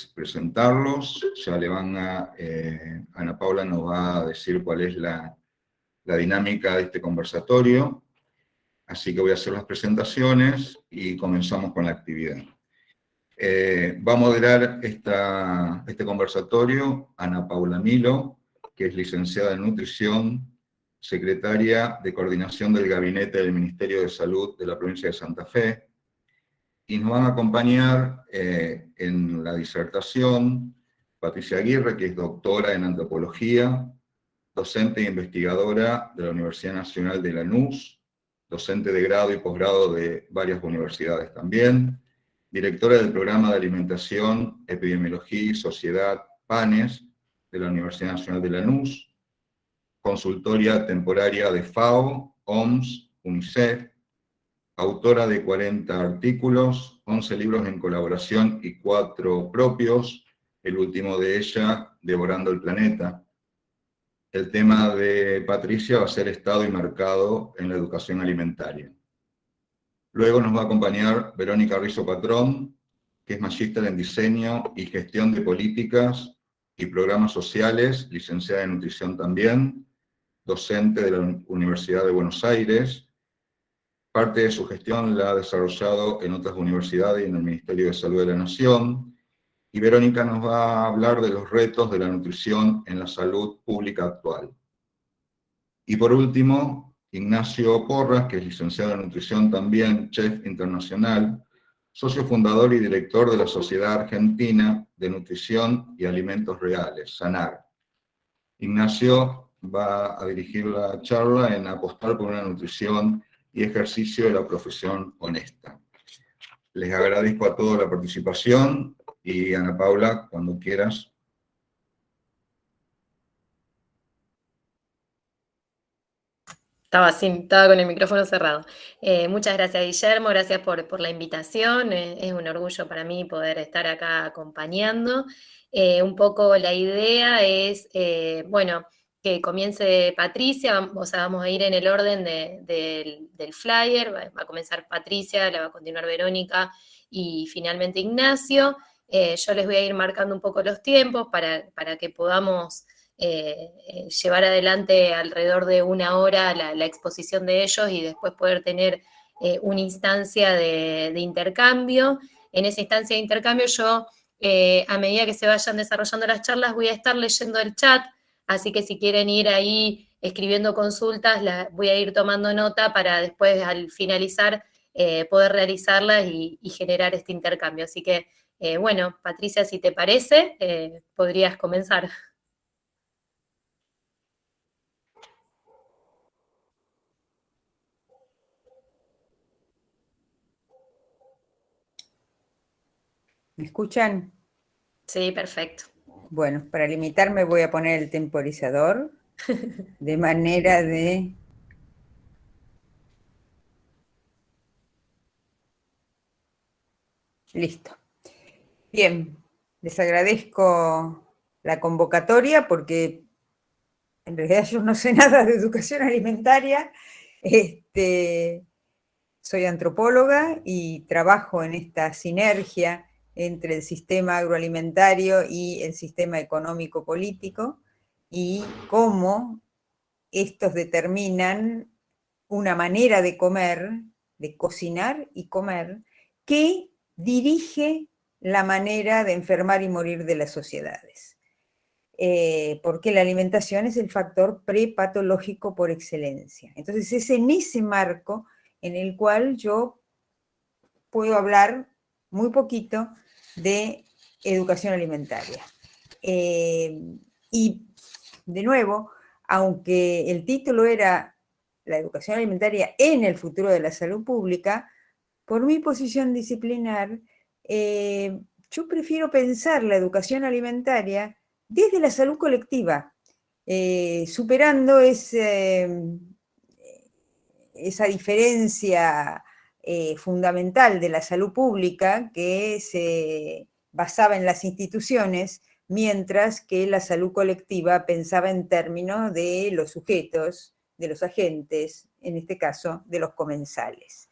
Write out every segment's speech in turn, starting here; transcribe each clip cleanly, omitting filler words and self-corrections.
presentarlos. Ya le van a... Ana Paula nos va a decir cuál es la dinámica de este conversatorio. Así que voy a hacer las presentaciones y comenzamos con la actividad. Va a moderar este conversatorio Ana Paula Milo, que es licenciada en Nutrición, secretaria de Coordinación del Gabinete del Ministerio de Salud de la provincia de Santa Fe, y nos van a acompañar en la disertación Patricia Aguirre, que es doctora en Antropología, docente e investigadora de la Universidad Nacional de Lanús, docente de grado y posgrado de varias universidades también, directora del Programa de Alimentación, Epidemiología y Sociedad PANES de la Universidad Nacional de Lanús, consultoria temporaria de FAO, OMS, UNICEF, autora de 40 artículos, 11 libros en colaboración y 4 propios, el último de ella, Devorando el Planeta. El tema de Patricia va a ser Estado y Mercado en la Educación Alimentaria. Luego nos va a acompañar Verónica Rizzo Patrón, que es magíster en Diseño y Gestión de Políticas y Programas Sociales, licenciada en Nutrición también, docente de la Universidad de Buenos Aires. Parte de su gestión la ha desarrollado en otras universidades y en el Ministerio de Salud de la Nación. Y Verónica nos va a hablar de los retos de la nutrición en la salud pública actual. Y por último, Ignacio Porras, que es licenciado en Nutrición también, chef internacional, socio fundador y director de la Sociedad Argentina de Nutrición y Alimentos Reales, SANAR. Ignacio va a dirigir la charla en Apostar por una nutrición y ejercicio de la profesión honesta. Les agradezco a todos la participación y Ana Paula, cuando quieras. Estaba con el micrófono cerrado. Muchas gracias, Guillermo, gracias por la invitación. Es un orgullo para mí poder estar acá acompañando. Un poco la idea es, bueno, que comience Patricia, o sea, vamos a ir en el orden del flyer, va a comenzar Patricia, la va a continuar Verónica y finalmente Ignacio. Yo les voy a ir marcando un poco los tiempos para que podamos llevar adelante alrededor de 1 hora la exposición de ellos y después poder tener una instancia de intercambio. En esa instancia de intercambio yo, a medida que se vayan desarrollando las charlas, voy a estar leyendo el chat, así que si quieren ir ahí escribiendo consultas, voy a ir tomando nota para después, al finalizar, poder realizarlas y generar este intercambio. Así que, bueno, Patricia, si te parece, podrías comenzar. ¿Me escuchan? Sí, perfecto. Bueno, para limitarme voy a poner el temporizador, de manera de... Listo. Bien, les agradezco la convocatoria porque en realidad yo no sé nada de educación alimentaria. Soy antropóloga y trabajo en esta sinergia entre el sistema agroalimentario y el sistema económico-político y cómo estos determinan una manera de comer, de cocinar y comer, que dirige la manera de enfermar y morir de las sociedades. Porque la alimentación es el factor prepatológico por excelencia. Entonces es en ese marco en el cual yo puedo hablar muy poquito de educación alimentaria. Y de nuevo, aunque el título era la educación alimentaria en el futuro de la salud pública, por mi posición disciplinar, yo prefiero pensar la educación alimentaria desde la salud colectiva, superando esa diferencia fundamental de la salud pública que se basaba en las instituciones, mientras que la salud colectiva pensaba en términos de los sujetos, de los agentes, en este caso, de los comensales.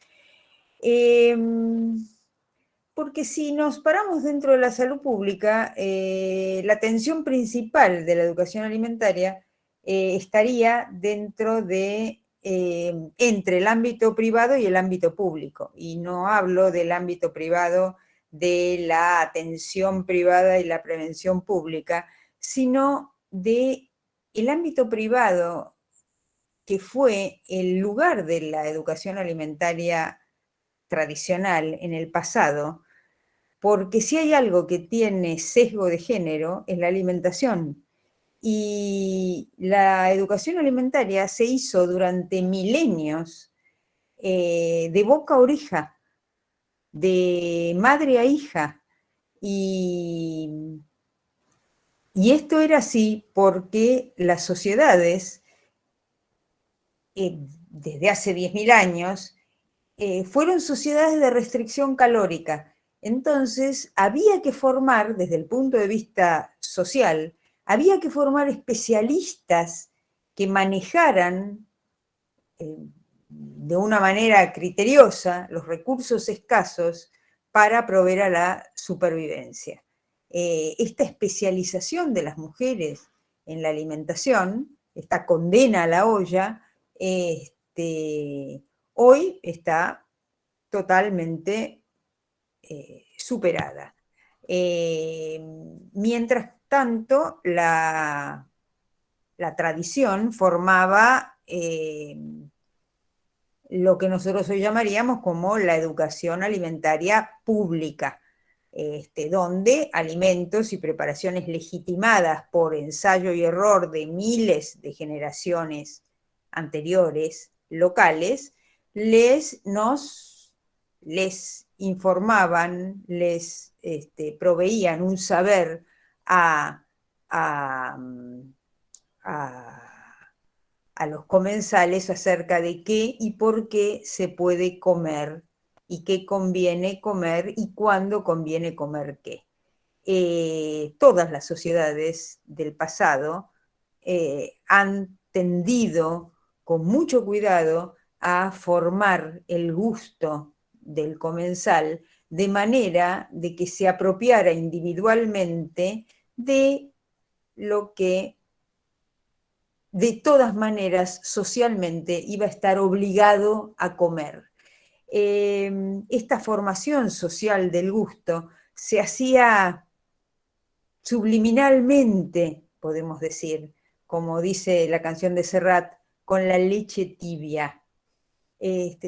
porque si nos paramos dentro de la salud pública, la atención principal de la educación alimentaria estaría dentro de, entre el ámbito privado y el ámbito público. Y no hablo del ámbito privado de la atención privada y la prevención pública, sino de el ámbito privado que fue el lugar de la educación alimentaria tradicional en el pasado, porque si hay algo que tiene sesgo de género es la alimentación. Y la educación alimentaria se hizo durante milenios de boca a oreja, de madre a hija. Y esto era así porque las sociedades, desde hace 10.000 años, fueron sociedades de restricción calórica. Entonces, había que formar, desde el punto de vista social, había que formar especialistas que manejaran de una manera criteriosa los recursos escasos para proveer a la supervivencia. Esta especialización de las mujeres en la alimentación, esta condena a la olla, hoy está totalmente superada. Mientras tanto, la tradición formaba lo que nosotros hoy llamaríamos como la educación alimentaria pública, donde alimentos y preparaciones legitimadas por ensayo y error de miles de generaciones anteriores, locales, les informaban, les proveían un saber a los comensales acerca de qué y por qué se puede comer y qué conviene comer y cuándo conviene comer qué. Todas las sociedades del pasado han tendido con mucho cuidado a formar el gusto del comensal de manera de que se apropiara individualmente de lo que de todas maneras socialmente iba a estar obligado a comer. Esta formación social del gusto se hacía subliminalmente, podemos decir, como dice la canción de Serrat, con la leche tibia.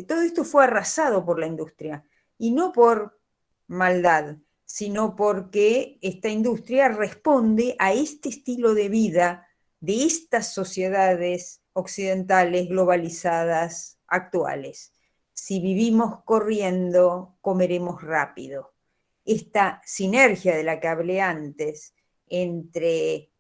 Todo esto fue arrasado por la industria, y no por maldad, sino porque esta industria responde a este estilo de vida de estas sociedades occidentales globalizadas actuales. Si vivimos corriendo, comeremos rápido. Esta sinergia de la que hablé antes entre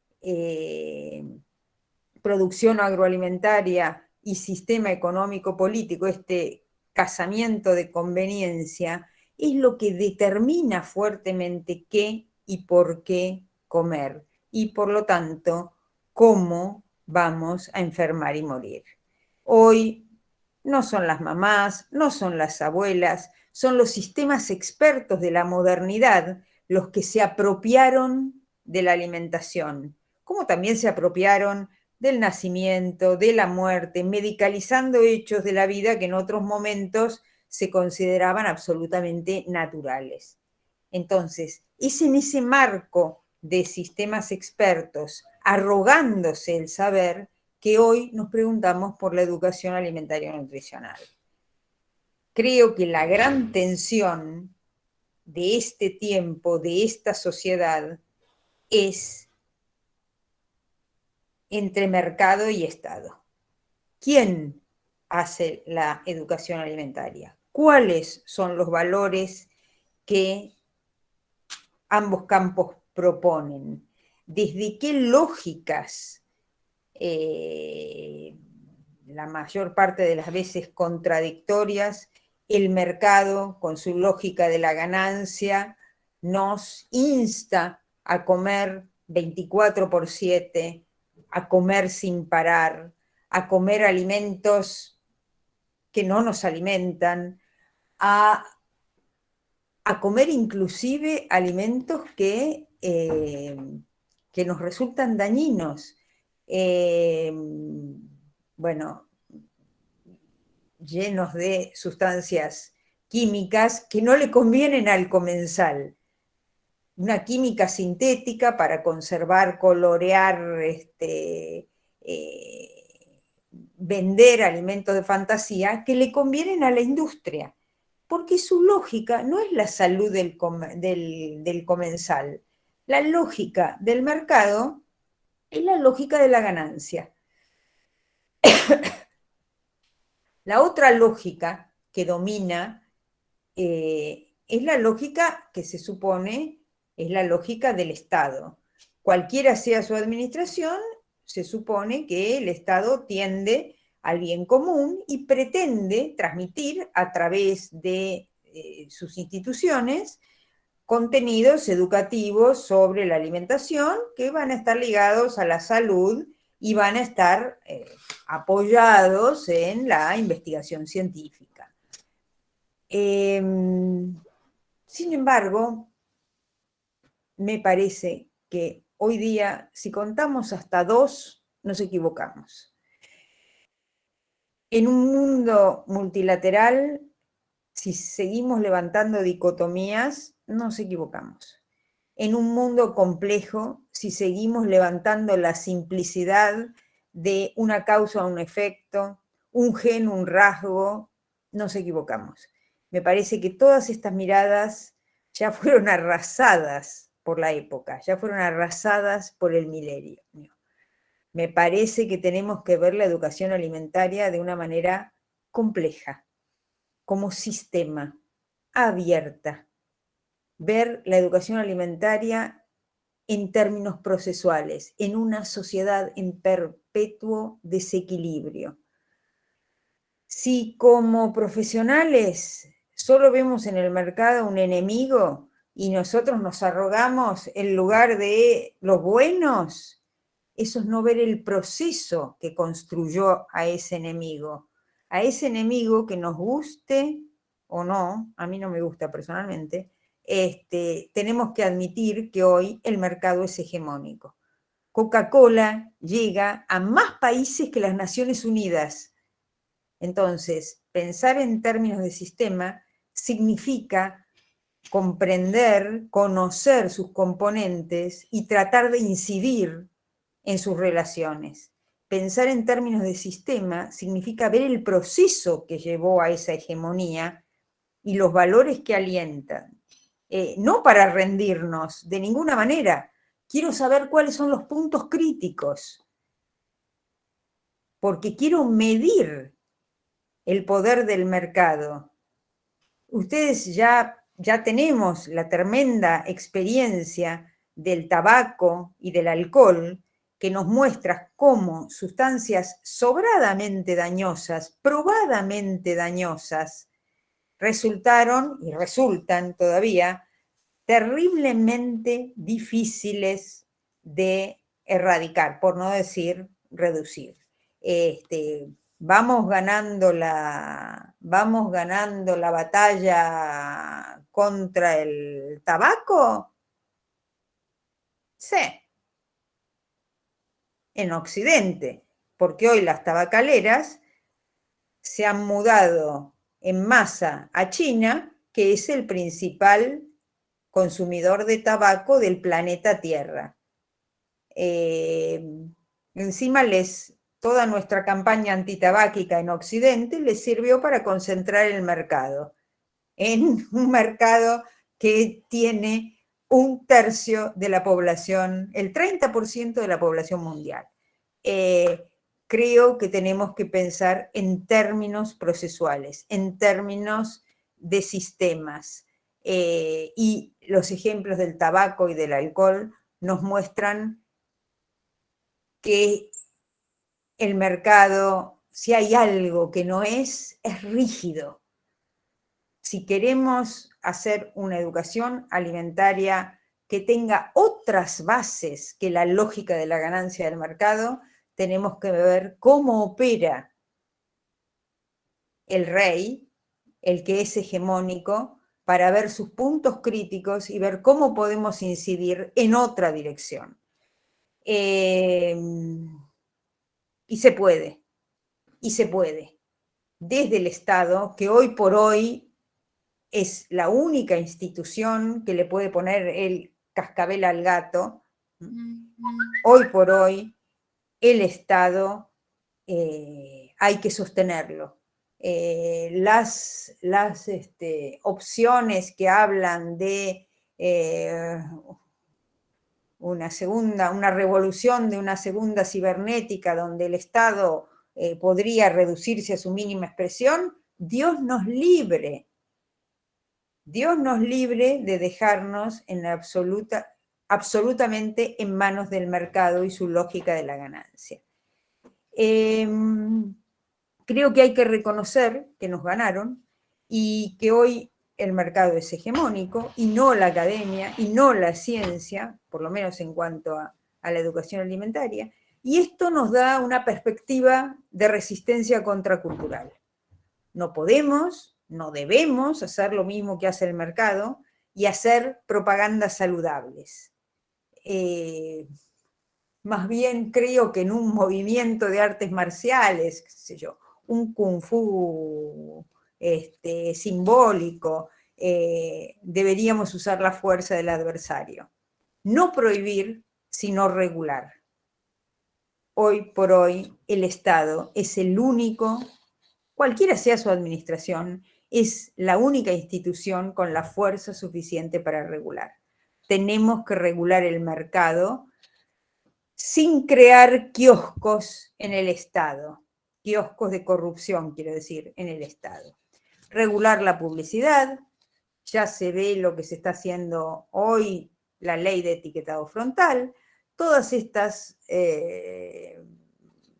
producción agroalimentaria y sistema económico político, este casamiento de conveniencia, es lo que determina fuertemente qué y por qué comer, y por lo tanto, cómo vamos a enfermar y morir. Hoy no son las mamás, no son las abuelas, son los sistemas expertos de la modernidad los que se apropiaron de la alimentación, como también se apropiaron del nacimiento, de la muerte, medicalizando hechos de la vida que en otros momentos se consideraban absolutamente naturales. Entonces, es en ese marco de sistemas expertos, arrogándose el saber, que hoy nos preguntamos por la educación alimentaria y nutricional. Creo que la gran tensión de este tiempo, de esta sociedad, es entre mercado y Estado. ¿Quién hace la educación alimentaria? ¿Cuáles son los valores que ambos campos proponen? ¿Desde qué lógicas, la mayor parte de las veces contradictorias, el mercado, con su lógica de la ganancia, nos insta a comer 24/7, a comer sin parar, a comer alimentos que no nos alimentan, a a comer inclusive alimentos que nos resultan dañinos. Bueno, llenos de sustancias químicas que no le convienen al comensal. Una química sintética para conservar, colorear, vender alimentos de fantasía que le convienen a la industria, porque su lógica no es la salud del comensal. La lógica del mercado es la lógica de la ganancia. La otra lógica que domina es la lógica que se supone es la lógica del Estado. Cualquiera sea su administración, se supone que el Estado tiende al bien común y pretende transmitir a través de sus instituciones contenidos educativos sobre la alimentación que van a estar ligados a la salud y van a estar apoyados en la investigación científica. Sin embargo, me parece que hoy día, si contamos hasta 2, nos equivocamos. En un mundo multilateral, si seguimos levantando dicotomías, nos equivocamos. En un mundo complejo, si seguimos levantando la simplicidad de una causa o un efecto, un gen, un rasgo, nos equivocamos. Me parece que todas estas miradas ya fueron arrasadas por la época, ya fueron arrasadas por el milenio. Me parece que tenemos que ver la educación alimentaria de una manera compleja, como sistema, abierta. Ver la educación alimentaria en términos procesuales, en una sociedad en perpetuo desequilibrio. Si como profesionales solo vemos en el mercado un enemigo y nosotros nos arrogamos el lugar de los buenos, eso es no ver el proceso que construyó a ese enemigo que nos guste o no, a mí no me gusta personalmente, tenemos que admitir que hoy el mercado es hegemónico. Coca-Cola llega a más países que las Naciones Unidas. Entonces, pensar en términos de sistema significa comprender, conocer sus componentes y tratar de incidir en sus relaciones. Pensar en términos de sistema significa ver el proceso que llevó a esa hegemonía y los valores que alientan. No para rendirnos, de ninguna manera. Quiero saber cuáles son los puntos críticos, porque quiero medir el poder del mercado. Ustedes ya tenemos la tremenda experiencia del tabaco y del alcohol, que nos muestra cómo sustancias sobradamente dañosas, probadamente dañosas, resultaron y resultan todavía terriblemente difíciles de erradicar, por no decir reducir. Vamos ganando la batalla contra el tabaco. Sí. En Occidente, porque hoy las tabacaleras se han mudado en masa a China, que es el principal consumidor de tabaco del planeta Tierra. Encima toda nuestra campaña antitabáquica en Occidente les sirvió para concentrar el mercado, en un mercado que tiene 1/3 de la población, el 30% de la población mundial. Creo que tenemos que pensar en términos procesuales, en términos de sistemas. Y los ejemplos del tabaco y del alcohol nos muestran que el mercado, si hay algo que no es rígido. Si queremos hacer una educación alimentaria que tenga otras bases que la lógica de la ganancia del mercado, tenemos que ver cómo opera el rey, el que es hegemónico, para ver sus puntos críticos y ver cómo podemos incidir en otra dirección. Y se puede, desde el Estado, que hoy por hoy es la única institución que le puede poner el cascabel al gato. Hoy por hoy, el Estado hay que sostenerlo. Las opciones que hablan de una revolución, de una segunda cibernética, donde el Estado podría reducirse a su mínima expresión, Dios nos libre de dejarnos absolutamente en manos del mercado y su lógica de la ganancia. Creo que hay que reconocer que nos ganaron y que hoy el mercado es hegemónico y no la academia y no la ciencia, por lo menos en cuanto a la educación alimentaria, y esto nos da una perspectiva de resistencia contracultural. No podemos, no debemos hacer lo mismo que hace el mercado y hacer propagandas saludables. Más bien creo que en un movimiento de artes marciales, qué sé yo, un kung fu simbólico, deberíamos usar la fuerza del adversario. No prohibir, sino regular. Hoy por hoy el Estado es el único, cualquiera sea su administración, es la única institución con la fuerza suficiente para regular. Tenemos que regular el mercado sin crear kioscos en el Estado, kioscos de corrupción, quiero decir, en el Estado. Regular la publicidad, ya se ve lo que se está haciendo hoy, la ley de etiquetado frontal, todas estas,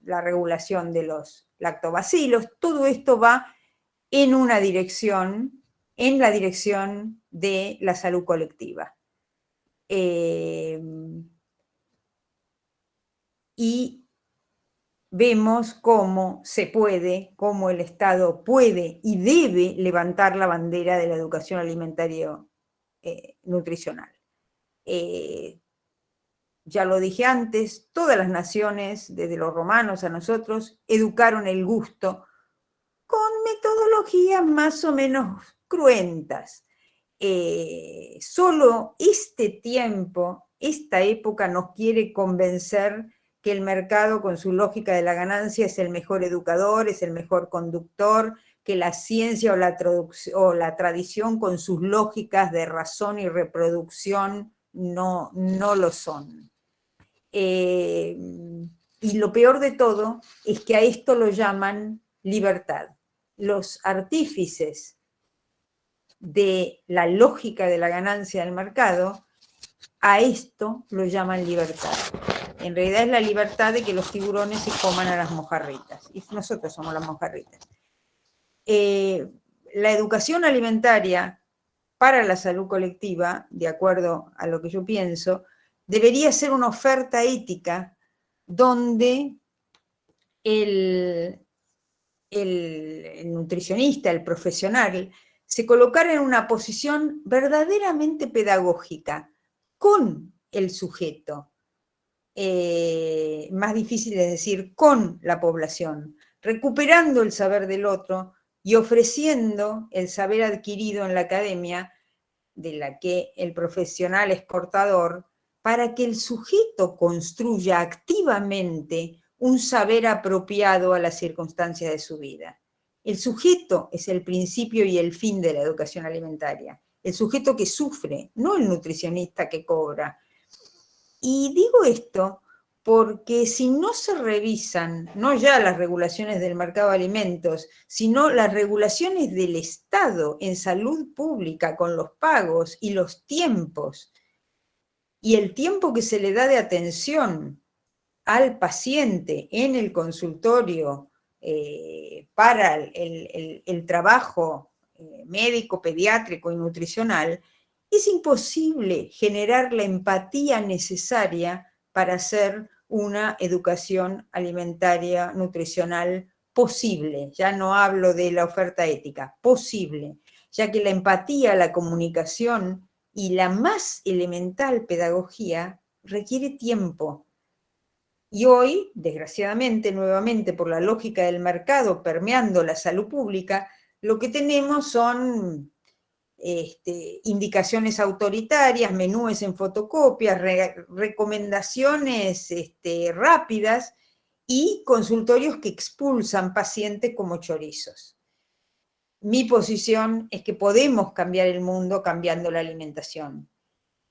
la regulación de los lactobacilos, todo esto va en una dirección, en la dirección de la salud colectiva. Y vemos cómo se puede, cómo el Estado puede y debe levantar la bandera de la educación alimentaria nutricional. Ya lo dije antes, todas las naciones, desde los romanos a nosotros, educaron el gusto con metodologías más o menos cruentas. Solo este tiempo, esta época nos quiere convencer que el mercado con su lógica de la ganancia es el mejor educador, es el mejor conductor, que la ciencia o la tradición con sus lógicas de razón y reproducción no lo son. Y lo peor de todo es que a esto lo llaman libertad. Los artífices de la lógica de la ganancia del mercado, a esto lo llaman libertad. En realidad es la libertad de que los tiburones se coman a las mojarritas, y nosotros somos las mojarritas. La educación alimentaria para la salud colectiva, de acuerdo a lo que yo pienso, debería ser una oferta ética donde el nutricionista, el profesional, se colocara en una posición verdaderamente pedagógica con el sujeto. Más difícil es decir, con la población, recuperando el saber del otro y ofreciendo el saber adquirido en la academia, de la que el profesional es portador, para que el sujeto construya activamente un saber apropiado a las circunstancias de su vida. El sujeto es el principio y el fin de la educación alimentaria. El sujeto que sufre, no el nutricionista que cobra. Y digo esto porque si no se revisan, no ya las regulaciones del mercado de alimentos, sino las regulaciones del Estado en salud pública con los pagos y los tiempos, y el tiempo que se le da de atención al paciente en el consultorio para el trabajo médico, pediátrico y nutricional, es imposible generar la empatía necesaria para hacer una educación alimentaria, nutricional posible. Ya no hablo de la oferta ética, posible. ya que la empatía, la comunicación y la más elemental pedagogía requiere tiempo. Y hoy, desgraciadamente, nuevamente por la lógica del mercado permeando la salud pública, lo que tenemos son indicaciones autoritarias, menúes en fotocopias, recomendaciones rápidas y consultorios que expulsan pacientes como chorizos. Mi posición es que podemos cambiar el mundo cambiando la alimentación.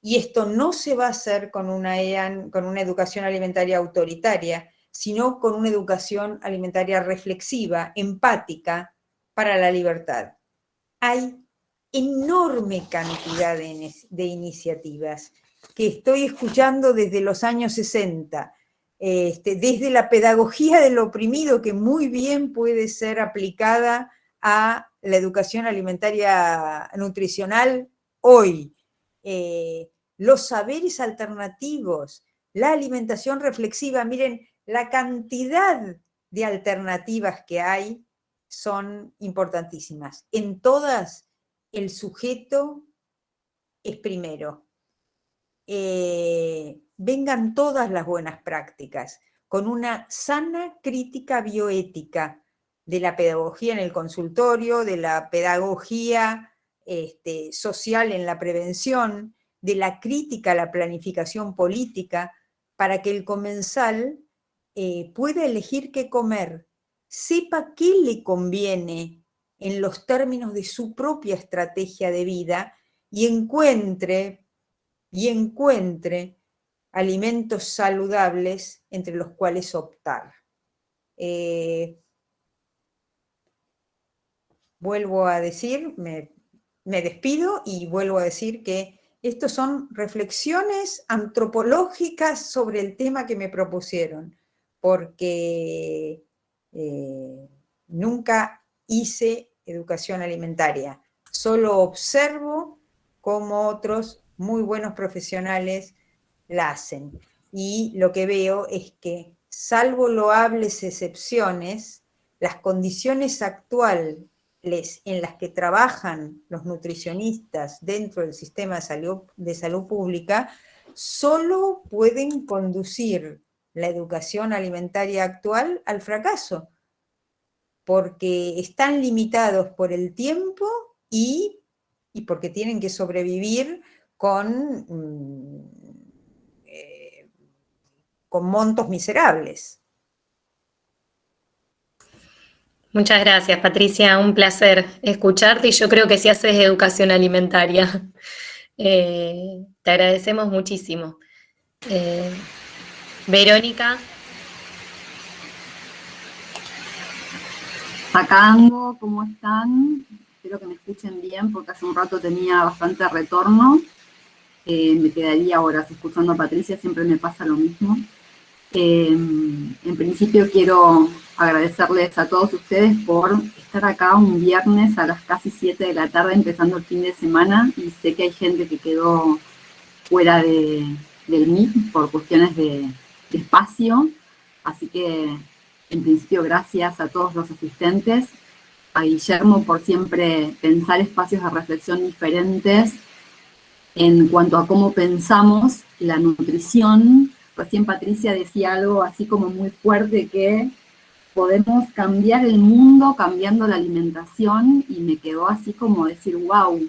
Y esto no se va a hacer con una educación alimentaria autoritaria, sino con una educación alimentaria reflexiva, empática, para la libertad. Hay enorme cantidad de iniciativas que estoy escuchando desde los años 60, desde la pedagogía del oprimido, que muy bien puede ser aplicada a la educación alimentaria nutricional hoy, los saberes alternativos, la alimentación reflexiva. Miren, la cantidad de alternativas que hay son importantísimas. En todas, el sujeto es primero. Vengan todas las buenas prácticas, con una sana crítica bioética de la pedagogía en el consultorio, de la pedagogía social en la prevención, de la crítica a la planificación política, para que el comensal pueda elegir qué comer, sepa qué le conviene en los términos de su propia estrategia de vida y encuentre alimentos saludables entre los cuales optar. Vuelvo a decir, me despido y vuelvo a decir que estos son reflexiones antropológicas sobre el tema que me propusieron, porque nunca hice educación alimentaria, solo observo cómo otros muy buenos profesionales la hacen. Y lo que veo es que, salvo loables excepciones, las condiciones actuales en las que trabajan los nutricionistas dentro del sistema de salud pública solo pueden conducir la educación alimentaria actual al fracaso, porque están limitados por el tiempo y porque tienen que sobrevivir con montos miserables. Muchas gracias, Patricia, un placer escucharte y yo creo que sí haces educación alimentaria. Te agradecemos muchísimo. Verónica. Acá ando, ¿cómo están? Espero que me escuchen bien porque hace un rato tenía bastante retorno. Me quedaría horas escuchando a Patricia, siempre me pasa lo mismo. En principio quiero agradecerles a todos ustedes por estar acá un viernes a las casi 7 de la tarde, empezando el fin de semana, y sé que hay gente que quedó fuera del Meet por cuestiones de espacio, así que en principio gracias a todos los asistentes, a Guillermo por siempre pensar espacios de reflexión diferentes en cuanto a cómo pensamos la nutrición. Recién Patricia decía algo así como muy fuerte, que podemos cambiar el mundo cambiando la alimentación, y me quedó así como decir, wow,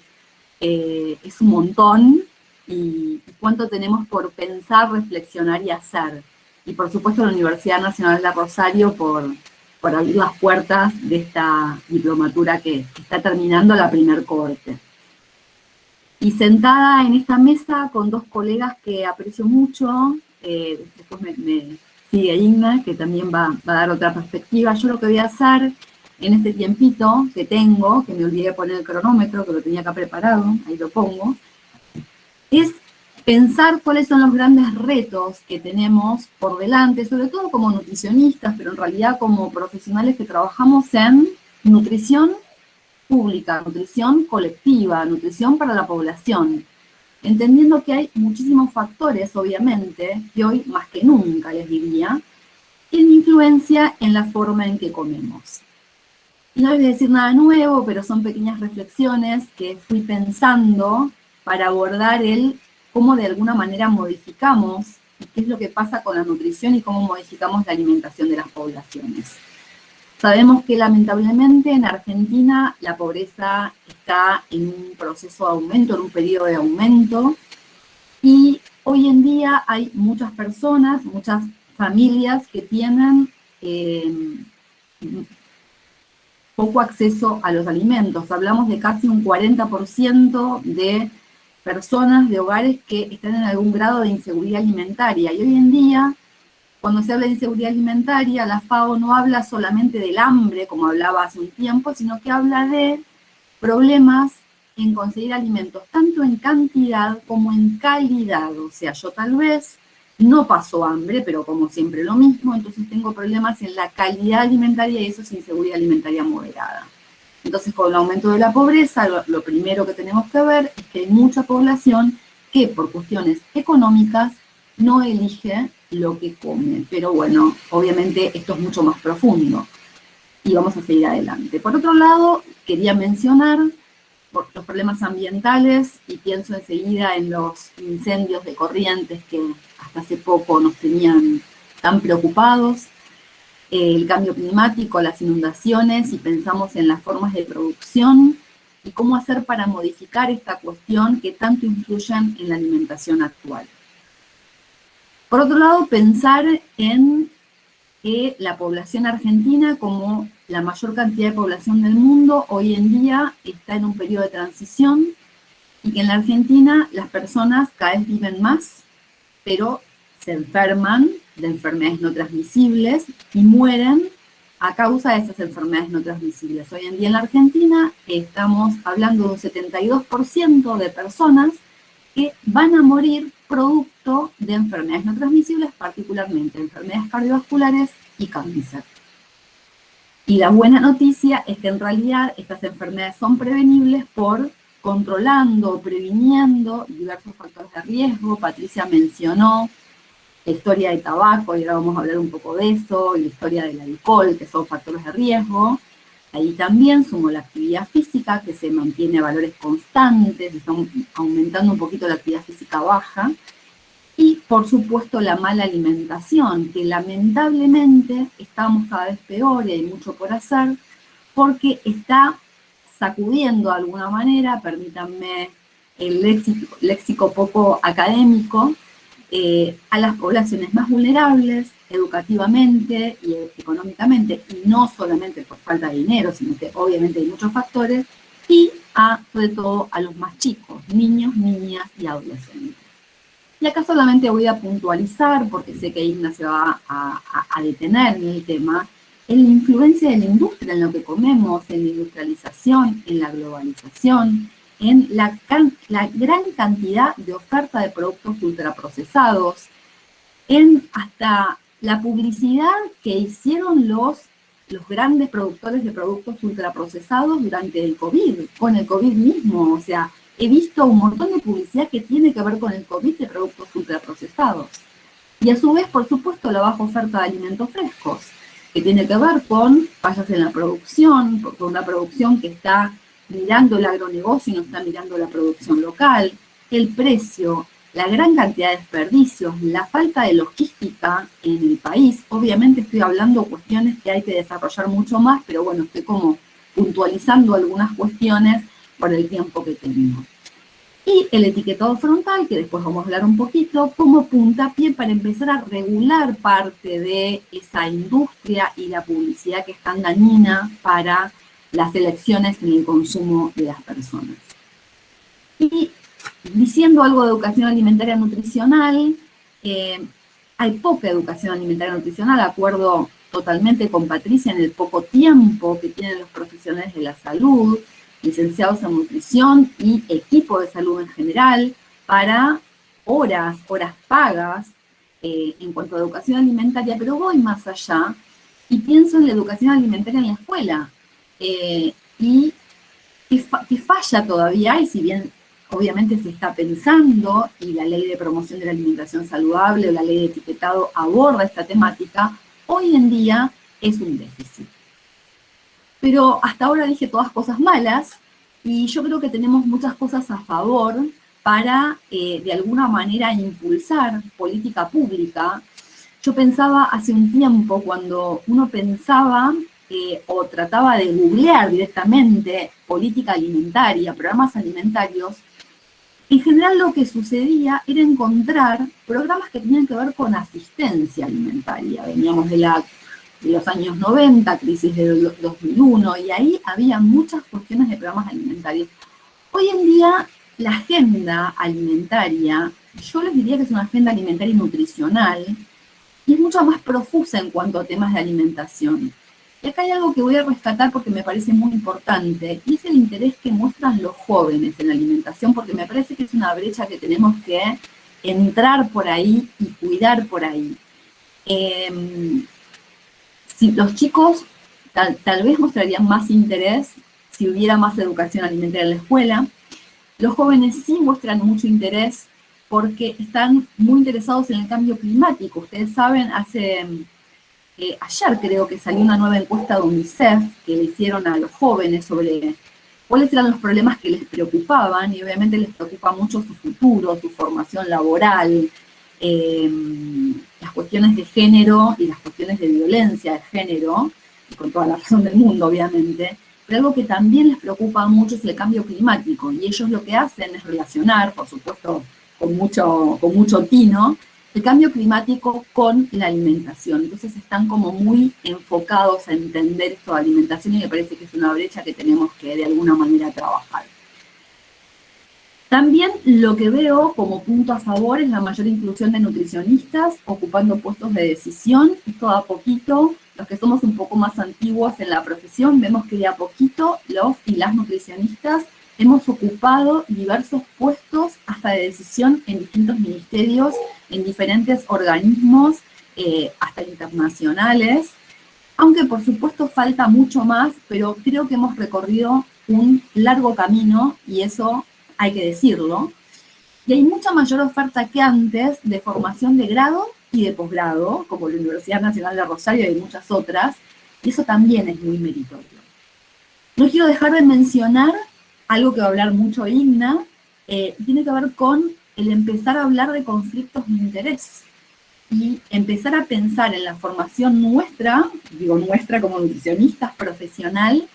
es un montón, y cuánto tenemos por pensar, reflexionar y hacer. Y por supuesto la Universidad Nacional de Rosario por abrir las puertas de esta diplomatura que está terminando la primer cohorte. Y sentada en esta mesa con dos colegas que aprecio mucho, después me sigue Igna, que también va a dar otra perspectiva. Yo lo que voy a hacer en este tiempito que tengo, que me olvidé de poner el cronómetro, que lo tenía acá preparado, ahí lo pongo, es pensar cuáles son los grandes retos que tenemos por delante, sobre todo como nutricionistas, pero en realidad como profesionales que trabajamos en nutrición pública, nutrición colectiva, nutrición para la población, entendiendo que hay muchísimos factores, obviamente, que hoy más que nunca, les diría, tienen influencia en la forma en que comemos. Y no les voy a decir nada nuevo, pero son pequeñas reflexiones que fui pensando para abordar cómo de alguna manera modificamos, qué es lo que pasa con la nutrición y cómo modificamos la alimentación de las poblaciones. Sabemos que lamentablemente en Argentina la pobreza está en un proceso de aumento, en un periodo de aumento, y hoy en día hay muchas personas, muchas familias que tienen poco acceso a los alimentos. Hablamos de casi un 40% de personas, de hogares que están en algún grado de inseguridad alimentaria. Y hoy en día, cuando se habla de inseguridad alimentaria, la FAO no habla solamente del hambre, como hablaba hace un tiempo, sino que habla de problemas en conseguir alimentos, tanto en cantidad como en calidad. O sea, yo tal vez no paso hambre, pero como siempre lo mismo, entonces tengo problemas en la calidad alimentaria y eso es inseguridad alimentaria moderada. Entonces, con el aumento de la pobreza, lo primero que tenemos que ver es que hay mucha población que por cuestiones económicas no elige lo que come. Pero bueno, obviamente esto es mucho más profundo y vamos a seguir adelante. Por otro lado, quería mencionar los problemas ambientales y pienso enseguida en los incendios de corrientes que hasta hace poco nos tenían tan preocupados, el cambio climático, las inundaciones, y pensamos en las formas de producción y cómo hacer para modificar esta cuestión que tanto influyen en la alimentación actual. Por otro lado, pensar en que la población argentina, como la mayor cantidad de población del mundo, hoy en día está en un periodo de transición y que en la Argentina las personas cada vez viven más, pero se enferman de enfermedades no transmisibles y mueren a causa de esas enfermedades no transmisibles. Hoy en día en la Argentina estamos hablando de un 72% de personas que van a morir producto de enfermedades no transmisibles, particularmente enfermedades cardiovasculares y cáncer. Y la buena noticia es que en realidad estas enfermedades son prevenibles por controlando, previniendo diversos factores de riesgo. Patricia mencionó la historia del tabaco, y ahora vamos a hablar un poco de eso, y la historia del alcohol, que son factores de riesgo. Ahí también sumo la actividad física, que se mantiene a valores constantes, están aumentando un poquito la actividad física baja, y por supuesto la mala alimentación, que lamentablemente estamos cada vez peor y hay mucho por hacer, porque está sacudiendo de alguna manera, permítanme el léxico poco académico, a las poblaciones más vulnerables, educativamente y económicamente, y no solamente por falta de dinero, sino que obviamente hay muchos factores, y sobre todo a los más chicos, niños, niñas y adolescentes. Y acá solamente voy a puntualizar, porque sé que Igna se va a detener en el tema, en la influencia de la industria en lo que comemos, en la industrialización, en la globalización, en la gran cantidad de oferta de productos ultraprocesados, en hasta la publicidad que hicieron los grandes productores de productos ultraprocesados durante el COVID, con el COVID mismo. O sea, he visto un montón de publicidad que tiene que ver con el COVID de productos ultraprocesados. Y a su vez, por supuesto, la baja oferta de alimentos frescos, que tiene que ver con fallas en la producción, con una producción que está mirando el agronegocio y no está mirando la producción local, el precio, la gran cantidad de desperdicios, la falta de logística en el país. Obviamente estoy hablando de cuestiones que hay que desarrollar mucho más, pero bueno, estoy como puntualizando algunas cuestiones por el tiempo que tengo. Y el etiquetado frontal, que después vamos a hablar un poquito, como puntapié para empezar a regular parte de esa industria y la publicidad que es tan dañina para las elecciones en el consumo de las personas. Y diciendo algo de educación alimentaria nutricional, hay poca educación alimentaria nutricional, acuerdo totalmente con Patricia en el poco tiempo que tienen los profesionales de la salud, licenciados en nutrición y equipo de salud en general, para horas pagas en cuanto a educación alimentaria, pero voy más allá y pienso en la educación alimentaria en la escuela. Y que falla todavía, y si bien obviamente se está pensando, y la ley de promoción de la alimentación saludable o la ley de etiquetado aborda esta temática, hoy en día es un déficit. pero hasta ahora dije todas cosas malas, y yo creo que tenemos muchas cosas a favor para, de alguna manera, impulsar política pública. Yo pensaba hace un tiempo, cuando uno pensaba o trataba de googlear directamente política alimentaria, programas alimentarios, en general lo que sucedía era encontrar programas que tenían que ver con asistencia alimentaria. Veníamos de los años 90, crisis de 2001, y ahí había muchas cuestiones de programas alimentarios. Hoy en día, la agenda alimentaria, yo les diría que es una agenda alimentaria y nutricional, y es mucho más profusa en cuanto a temas de alimentación. Y acá hay algo que voy a rescatar porque me parece muy importante, y es el interés que muestran los jóvenes en la alimentación, porque me parece que es una brecha que tenemos que entrar por ahí y cuidar por ahí. Si los chicos tal vez mostrarían más interés si hubiera más educación alimentaria en la escuela. Los jóvenes sí muestran mucho interés porque están muy interesados en el cambio climático. Ustedes saben, ayer creo que salió una nueva encuesta de UNICEF que le hicieron a los jóvenes sobre cuáles eran los problemas que les preocupaban, y obviamente les preocupa mucho su futuro, su formación laboral, las cuestiones de género y las cuestiones de violencia de género, y con toda la razón del mundo, obviamente, pero algo que también les preocupa mucho es el cambio climático, y ellos lo que hacen es relacionar, por supuesto, con mucho tino, el cambio climático con la alimentación. Entonces están como muy enfocados a entender esto de alimentación, y me parece que es una brecha que tenemos que de alguna manera trabajar. También lo que veo como punto a favor es la mayor inclusión de nutricionistas ocupando puestos de decisión. Esto de a poquito, los que somos un poco más antiguos en la profesión, vemos que de a poquito los y las nutricionistas hemos ocupado diversos puestos hasta de decisión en distintos ministerios, en diferentes organismos, hasta internacionales, aunque por supuesto falta mucho más, pero creo que hemos recorrido un largo camino, y eso hay que decirlo, y hay mucha mayor oferta que antes de formación de grado y de posgrado, como la Universidad Nacional de Rosario y muchas otras, y eso también es muy meritorio. No quiero dejar de mencionar algo que va a hablar mucho Igna, tiene que ver con el empezar a hablar de conflictos de interés, y empezar a pensar en la formación nuestra, digo nuestra como nutricionistas profesional,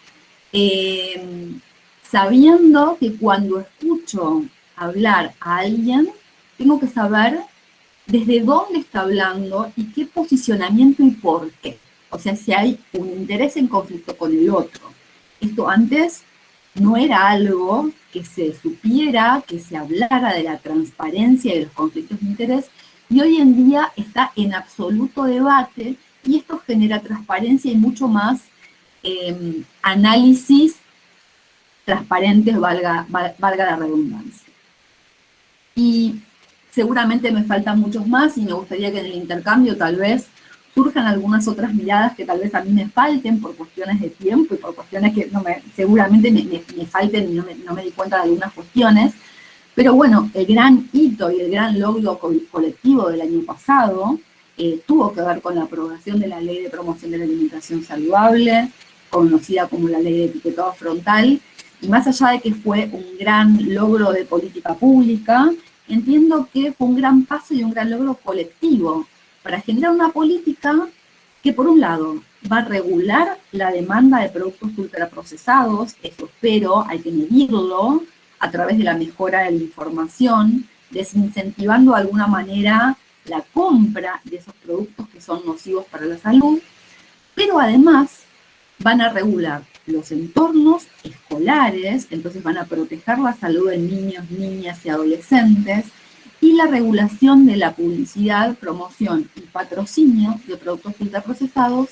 sabiendo que cuando escucho hablar a alguien, tengo que saber desde dónde está hablando y qué posicionamiento y por qué. O sea, si hay un interés en conflicto con el otro. Esto antes no era algo que se supiera, que se hablara de la transparencia y de los conflictos de interés, y hoy en día está en absoluto debate, y esto genera transparencia y mucho más análisis transparentes, valga la redundancia. Y seguramente me faltan muchos más, y me gustaría que en el intercambio tal vez surjan algunas otras miradas que tal vez a mí me falten por cuestiones de tiempo y por cuestiones que seguramente me falten y no me di cuenta de algunas cuestiones. Pero bueno, el gran hito y el gran logro colectivo del año pasado tuvo que ver con la aprobación de la Ley de Promoción de la Alimentación Saludable, conocida como la Ley de Etiquetado Frontal, y más allá de que fue un gran logro de política pública, entiendo que fue un gran paso y un gran logro colectivo para generar una política que, por un lado, va a regular la demanda de productos ultraprocesados, eso espero, hay que medirlo a través de la mejora de la información, desincentivando de alguna manera la compra de esos productos que son nocivos para la salud, pero además van a regular los entornos escolares, entonces van a proteger la salud de niños, niñas y adolescentes, y la regulación de la publicidad, promoción y patrocinio de productos ultraprocesados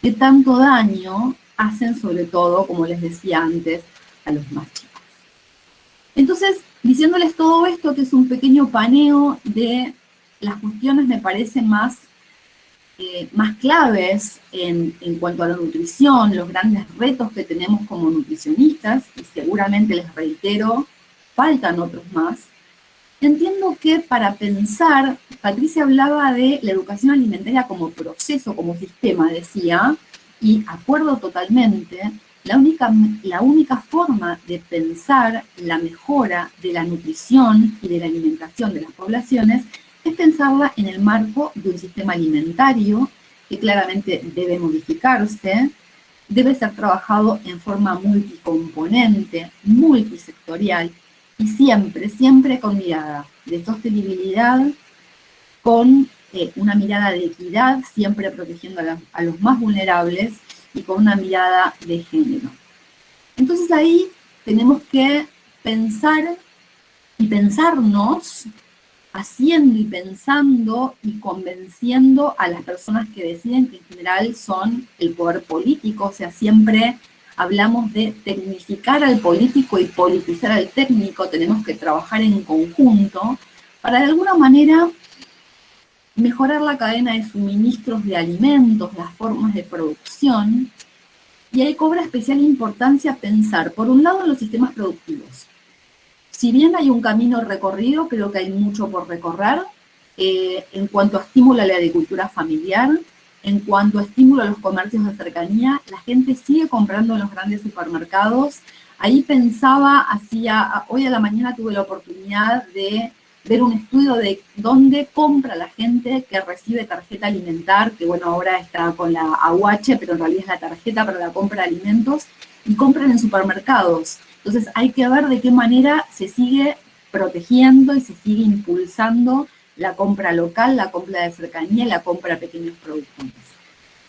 que tanto daño hacen, sobre todo, como les decía antes, a los más chicos. Entonces, diciéndoles todo esto, que es un pequeño paneo de las cuestiones, me parecen más claves en cuanto a la nutrición, los grandes retos que tenemos como nutricionistas, y seguramente les reitero, faltan otros más. Entiendo que para pensar, Patricia hablaba de la educación alimentaria como proceso, como sistema, decía, y acuerdo totalmente, la única forma de pensar la mejora de la nutrición y de la alimentación de las poblaciones es pensarla en el marco de un sistema alimentario que claramente debe modificarse, debe ser trabajado en forma multicomponente, multisectorial, y siempre, siempre con mirada de sostenibilidad, con una mirada de equidad, siempre protegiendo a los más vulnerables, y con una mirada de género. Entonces ahí tenemos que pensar y pensarnos, haciendo y pensando y convenciendo a las personas que deciden, que en general son el poder político. O sea, siempre hablamos de tecnificar al político y politizar al técnico. Tenemos que trabajar en conjunto para de alguna manera mejorar la cadena de suministros de alimentos, las formas de producción, y ahí cobra especial importancia pensar, por un lado, en los sistemas productivos. Si bien hay un camino recorrido, creo que hay mucho por recorrer, en cuanto a estímulo a la agricultura familiar, en cuanto a estímulo a los comercios de cercanía, la gente sigue comprando en los grandes supermercados. Ahí pensaba, hoy a la mañana tuve la oportunidad de ver un estudio de dónde compra la gente que recibe tarjeta alimentar, que bueno, ahora está con la AUH, pero en realidad es la tarjeta para la compra de alimentos, y compran en supermercados. Entonces hay que ver de qué manera se sigue protegiendo y se sigue impulsando la compra local, la compra de cercanía y la compra a pequeños productores.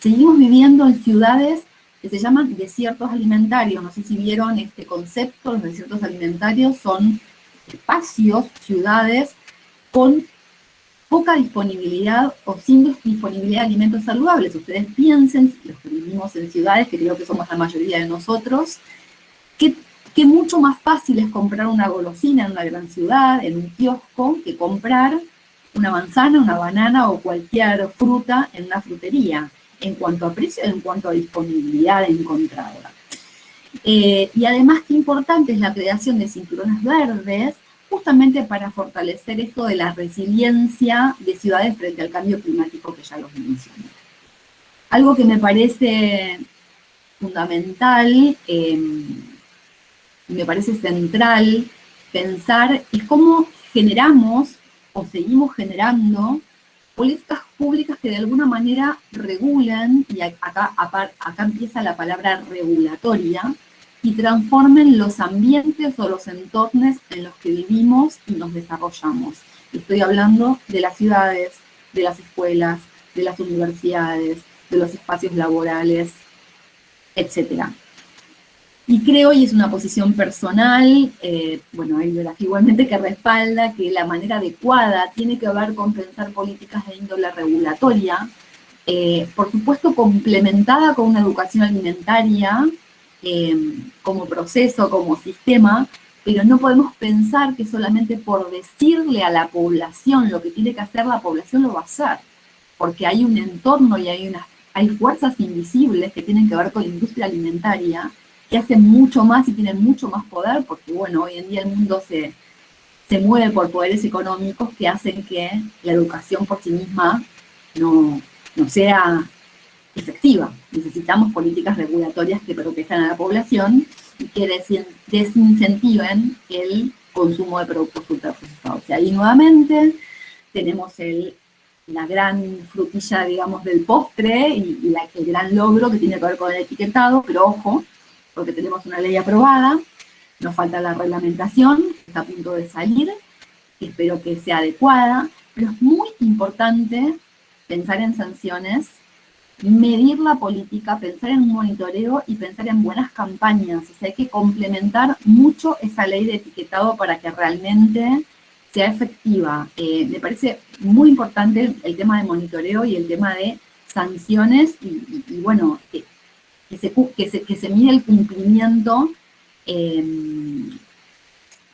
Seguimos viviendo en ciudades que se llaman desiertos alimentarios. No sé si vieron este concepto. Los desiertos alimentarios son espacios, ciudades con poca disponibilidad o sin disponibilidad de alimentos saludables. Ustedes piensen, los que vivimos en ciudades, que creo que somos la mayoría de nosotros, que mucho más fácil es comprar una golosina en una gran ciudad, en un kiosco, que comprar una manzana, una banana o cualquier fruta en una frutería, en cuanto a precio, en cuanto a disponibilidad encontrada. Y además, qué importante es la creación de cinturones verdes, justamente para fortalecer esto de la resiliencia de ciudades frente al cambio climático que ya los mencioné. Algo que me parece fundamental, me parece central pensar es cómo generamos o seguimos generando políticas públicas que de alguna manera regulen, y acá empieza la palabra regulatoria, y transformen los ambientes o los entornos en los que vivimos y nos desarrollamos. Estoy hablando de las ciudades, de las escuelas, de las universidades, de los espacios laborales, etc. Y creo, y es una posición personal, bueno, hay biografía igualmente que respalda que la manera adecuada tiene que ver con pensar políticas de índole regulatoria, por supuesto complementada con una educación alimentaria, como proceso, como sistema, pero no podemos pensar que solamente por decirle a la población lo que tiene que hacer, la población lo va a hacer, porque hay un entorno y hay fuerzas invisibles que tienen que ver con la industria alimentaria, que hacen mucho más y tienen mucho más poder, porque bueno, hoy en día el mundo se mueve por poderes económicos que hacen que la educación por sí misma no sea efectiva. Necesitamos políticas regulatorias que protejan a la población y que desincentiven el consumo de productos ultraprocesados. Y ahí nuevamente tenemos la gran frutilla, digamos, del postre y el gran logro que tiene que ver con el etiquetado, pero ojo, porque tenemos una ley aprobada, nos falta la reglamentación, está a punto de salir, espero que sea adecuada, pero es muy importante pensar en sanciones, medir la política, pensar en un monitoreo y pensar en buenas campañas. O sea, hay que complementar mucho esa ley de etiquetado para que realmente sea efectiva. Me parece muy importante el tema de monitoreo y el tema de sanciones y bueno, que se mide el cumplimiento en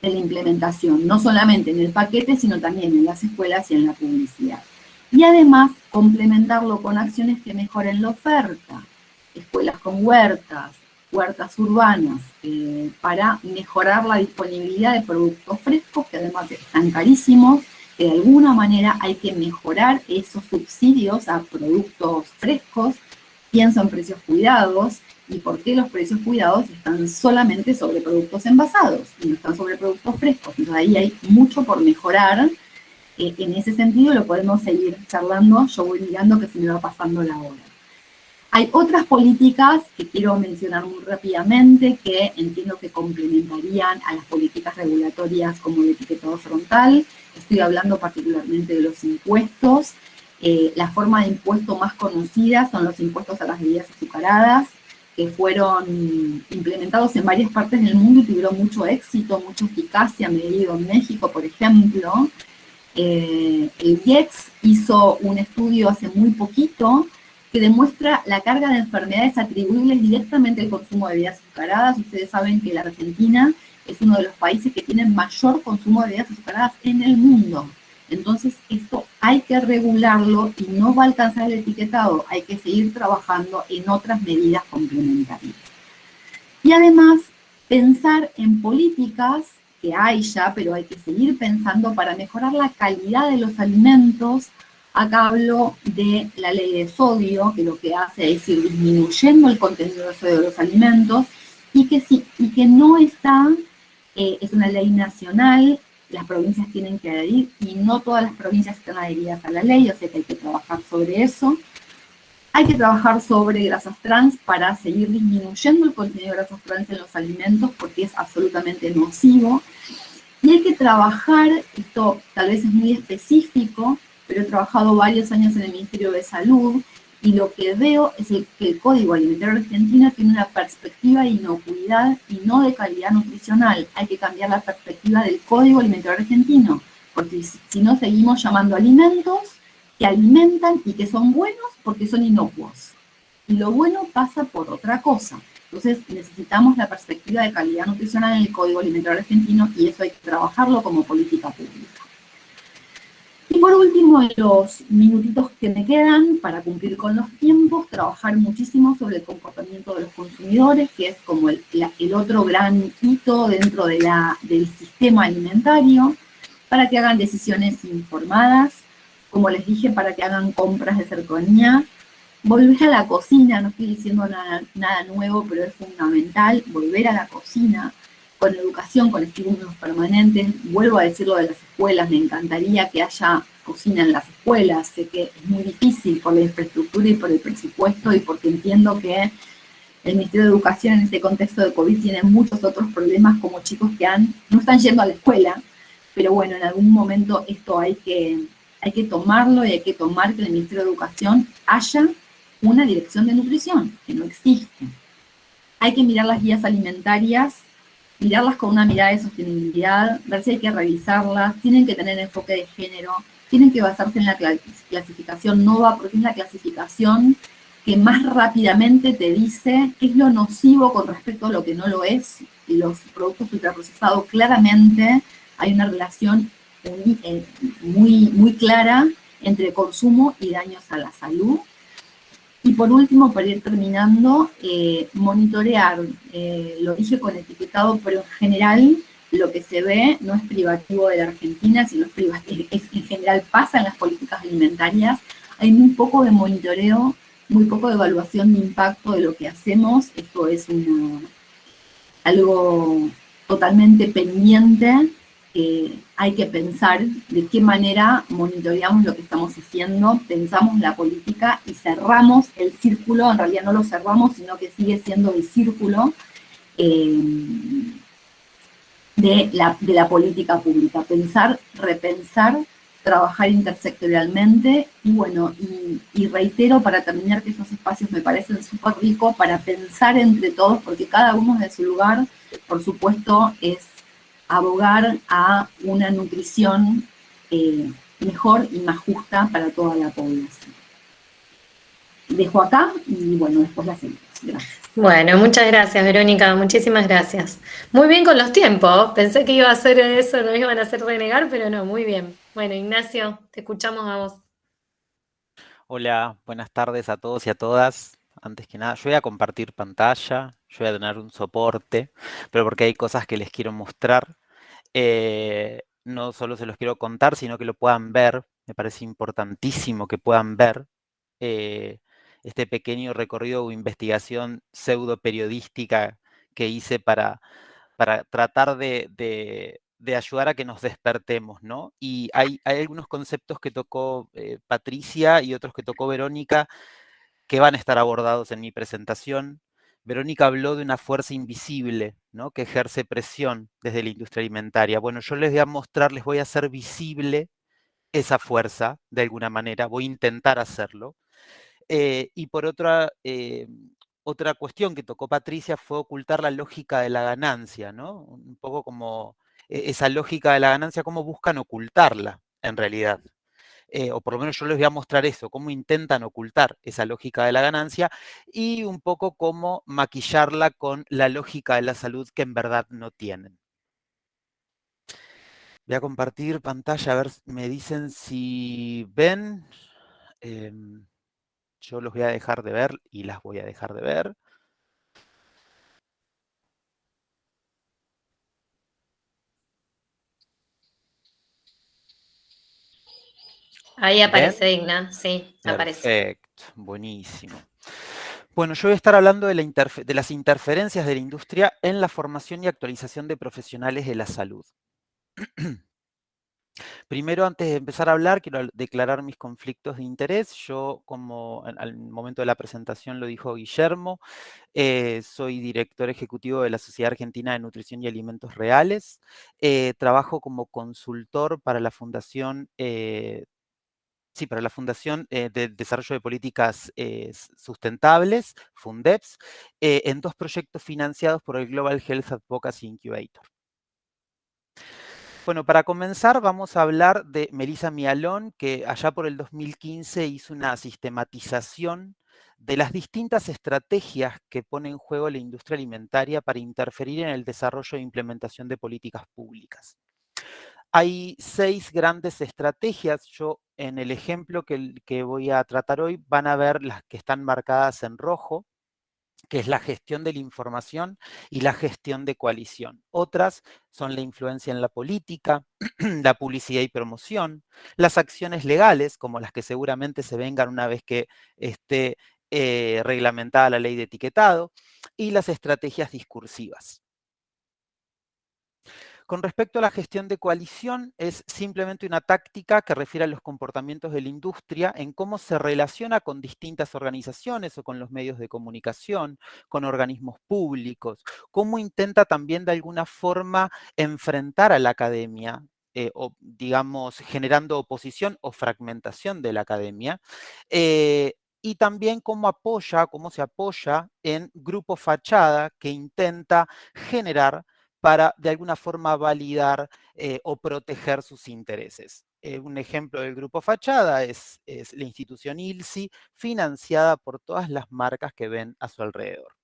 la implementación, no solamente en el paquete, sino también en las escuelas y en la publicidad. Y además, complementarlo con acciones que mejoren la oferta, escuelas con huertas urbanas, para mejorar la disponibilidad de productos frescos, que además están carísimos, que de alguna manera hay que mejorar esos subsidios a productos frescos, pienso en precios cuidados y por qué los precios cuidados están solamente sobre productos envasados y no están sobre productos frescos. Entonces ahí hay mucho por mejorar. En ese sentido lo podemos seguir charlando, yo voy mirando que se me va pasando la hora. Hay otras políticas que quiero mencionar muy rápidamente que entiendo que complementarían a las políticas regulatorias como el etiquetado frontal. Estoy hablando particularmente de los impuestos. La forma de impuesto más conocida son los impuestos a las bebidas azucaradas, que fueron implementados en varias partes del mundo y tuvieron mucho éxito, mucha eficacia, medido en México, por ejemplo. El IEX hizo un estudio hace muy poquito que demuestra la carga de enfermedades atribuibles directamente al consumo de bebidas azucaradas. Ustedes saben que la Argentina es uno de los países que tiene mayor consumo de bebidas azucaradas en el mundo. Entonces, esto hay que regularlo y no va a alcanzar el etiquetado. Hay que seguir trabajando en otras medidas complementarias. Y además, pensar en políticas que hay ya, pero hay que seguir pensando para mejorar la calidad de los alimentos. Acá hablo de la ley de sodio, que lo que hace es ir disminuyendo el contenido de sodio de los alimentos, y que no está, es una ley nacional, las provincias tienen que adherir, y no todas las provincias están adheridas a la ley, o sea que hay que trabajar sobre eso. Hay que trabajar sobre grasas trans para seguir disminuyendo el contenido de grasas trans en los alimentos, porque es absolutamente nocivo. Y hay que trabajar, esto tal vez es muy específico, pero he trabajado varios años en el Ministerio de Salud, y lo que veo es que el Código Alimentario Argentino tiene una perspectiva de inocuidad y no de calidad nutricional. Hay que cambiar la perspectiva del Código Alimentario Argentino, porque si no seguimos llamando alimentos que alimentan y que son buenos porque son inocuos. Y lo bueno pasa por otra cosa. Entonces necesitamos la perspectiva de calidad nutricional en el Código Alimentario Argentino, y eso hay que trabajarlo como política pública. Y por último, en los minutitos que me quedan para cumplir con los tiempos, trabajar muchísimo sobre el comportamiento de los consumidores, que es como el otro gran hito dentro del sistema alimentario, para que hagan decisiones informadas, como les dije, para que hagan compras de cercanía. Volver a la cocina, no estoy diciendo nada nuevo, pero es fundamental volver a la cocina, con educación, con estímulos permanentes. Vuelvo a decir lo de las escuelas, me encantaría que haya cocina en las escuelas. Sé que es muy difícil por la infraestructura y por el presupuesto, y porque entiendo que el Ministerio de Educación en este contexto de COVID tiene muchos otros problemas, como chicos que no están yendo a la escuela, pero bueno, en algún momento esto hay que tomarlo, y hay que tomar que en el Ministerio de Educación haya una dirección de nutrición, que no existe. Hay que mirar las guías alimentarias, mirarlas con una mirada de sostenibilidad, ver si hay que revisarlas, tienen que tener enfoque de género, tienen que basarse en la clasificación NOVA, porque es la clasificación que más rápidamente te dice qué es lo nocivo con respecto a lo que no lo es. Y los productos ultraprocesados, claramente hay una relación muy clara entre consumo y daños a la salud. Y por último, para ir terminando, monitorear, lo dije con etiquetado, pero en general lo que se ve no es privativo de la Argentina, sino en general pasa en las políticas alimentarias. Hay muy poco de monitoreo, muy poco de evaluación de impacto de lo que hacemos. Esto es algo totalmente pendiente. Hay que pensar de qué manera monitoreamos lo que estamos haciendo, pensamos la política y cerramos el círculo. En realidad no lo cerramos, sino que sigue siendo el círculo de la política pública. Pensar, repensar, trabajar intersectorialmente, y bueno, y reitero para terminar que estos espacios me parecen súper ricos para pensar entre todos, porque cada uno de su lugar, por supuesto, es abogar a una nutrición mejor y más justa para toda la población. Dejo acá y bueno, después la seguimos. Gracias. Bueno, muchas gracias, Verónica, muchísimas gracias. Muy bien con los tiempos, pensé que iba a hacer eso, nos iban a hacer renegar, pero no, muy bien. Bueno, Ignacio, te escuchamos a vos. Hola, buenas tardes a todos y a todas. Antes que nada, yo voy a compartir pantalla, yo voy a tener un soporte, pero porque hay cosas que les quiero mostrar. No solo se los quiero contar, sino que lo puedan ver. Me parece importantísimo que puedan ver este pequeño recorrido o investigación pseudo periodística que hice para tratar de ayudar a que nos despertemos, ¿no? Y hay algunos conceptos que tocó Patricia y otros que tocó Verónica que van a estar abordados en mi presentación. Verónica habló de una fuerza invisible, ¿no? Que ejerce presión desde la industria alimentaria. Bueno, yo les voy a mostrar, les voy a hacer visible esa fuerza de alguna manera, voy a intentar hacerlo. Y por otra cuestión que tocó Patricia fue ocultar la lógica de la ganancia, ¿no? Un poco como esa lógica de la ganancia, cómo buscan ocultarla en realidad. O por lo menos yo les voy a mostrar eso, cómo intentan ocultar esa lógica de la ganancia y un poco cómo maquillarla con la lógica de la salud que en verdad no tienen. Voy a compartir pantalla, a ver, me dicen si ven. Yo los voy a dejar de ver y las voy a dejar de ver. Ahí aparece, ¿Ven? Digna, sí, aparece. Perfecto, buenísimo. Bueno, yo voy a estar hablando de las interferencias de la industria en la formación y actualización de profesionales de la salud. Primero, antes de empezar a hablar, quiero declarar mis conflictos de interés. Yo, como al momento de la presentación lo dijo Guillermo, soy director ejecutivo de la Sociedad Argentina de Nutrición y Alimentos Reales. Trabajo como consultor para la Fundación de Desarrollo de Políticas Sustentables, FUNDEPS, en 2 proyectos financiados por el Global Health Advocacy Incubator. Bueno, para comenzar vamos a hablar de Melissa Mialón, que allá por el 2015 hizo una sistematización de las distintas estrategias que pone en juego la industria alimentaria para interferir en el desarrollo e implementación de políticas públicas. Hay 6 grandes estrategias. Yo en el ejemplo que voy a tratar hoy van a ver las que están marcadas en rojo, que es la gestión de la información y la gestión de coalición. Otras son la influencia en la política, la publicidad y promoción, las acciones legales, como las que seguramente se vengan una vez que esté reglamentada la ley de etiquetado, y las estrategias discursivas. Con respecto a la gestión de coalición, es simplemente una táctica que refiere a los comportamientos de la industria en cómo se relaciona con distintas organizaciones o con los medios de comunicación, con organismos públicos, cómo intenta también de alguna forma enfrentar a la academia, o digamos generando oposición o fragmentación de la academia, y también cómo se apoya en grupo fachada que intenta generar para de alguna forma validar o proteger sus intereses. Un ejemplo del grupo fachada es la institución ILSI, financiada por todas las marcas que ven a su alrededor.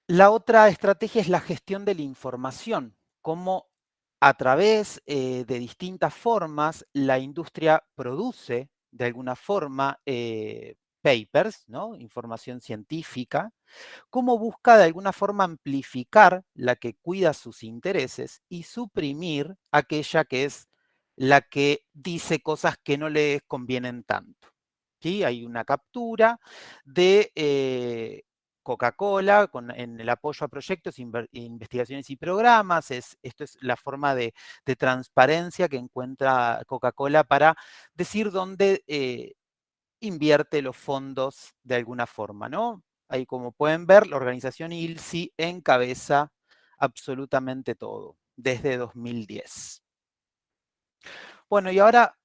La otra estrategia es la gestión de la información, cómo a través de distintas formas la industria produce de alguna forma papers, ¿no? Información científica, cómo busca de alguna forma amplificar la que cuida sus intereses y suprimir aquella que es la que dice cosas que no les convienen tanto. ¿Sí? Hay una captura de Coca-Cola en el apoyo a proyectos, investigaciones y programas. Esto es la forma de transparencia que encuentra Coca-Cola para decir dónde invierte los fondos de alguna forma, ¿no? Ahí, como pueden ver, la organización ILSI encabeza absolutamente todo, desde 2010. Bueno, y ahora,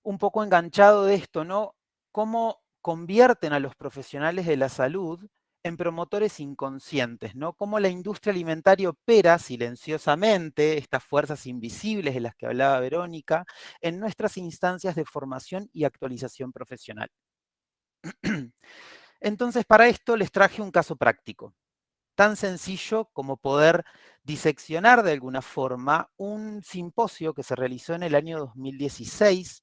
un poco enganchado de esto, ¿no? ¿Cómo convierten a los profesionales de la salud en promotores inconscientes, ¿no? Cómo la industria alimentaria opera silenciosamente, estas fuerzas invisibles de las que hablaba Verónica, en nuestras instancias de formación y actualización profesional. Entonces, para esto les traje un caso práctico, tan sencillo como poder diseccionar de alguna forma un simposio que se realizó en el año 2016,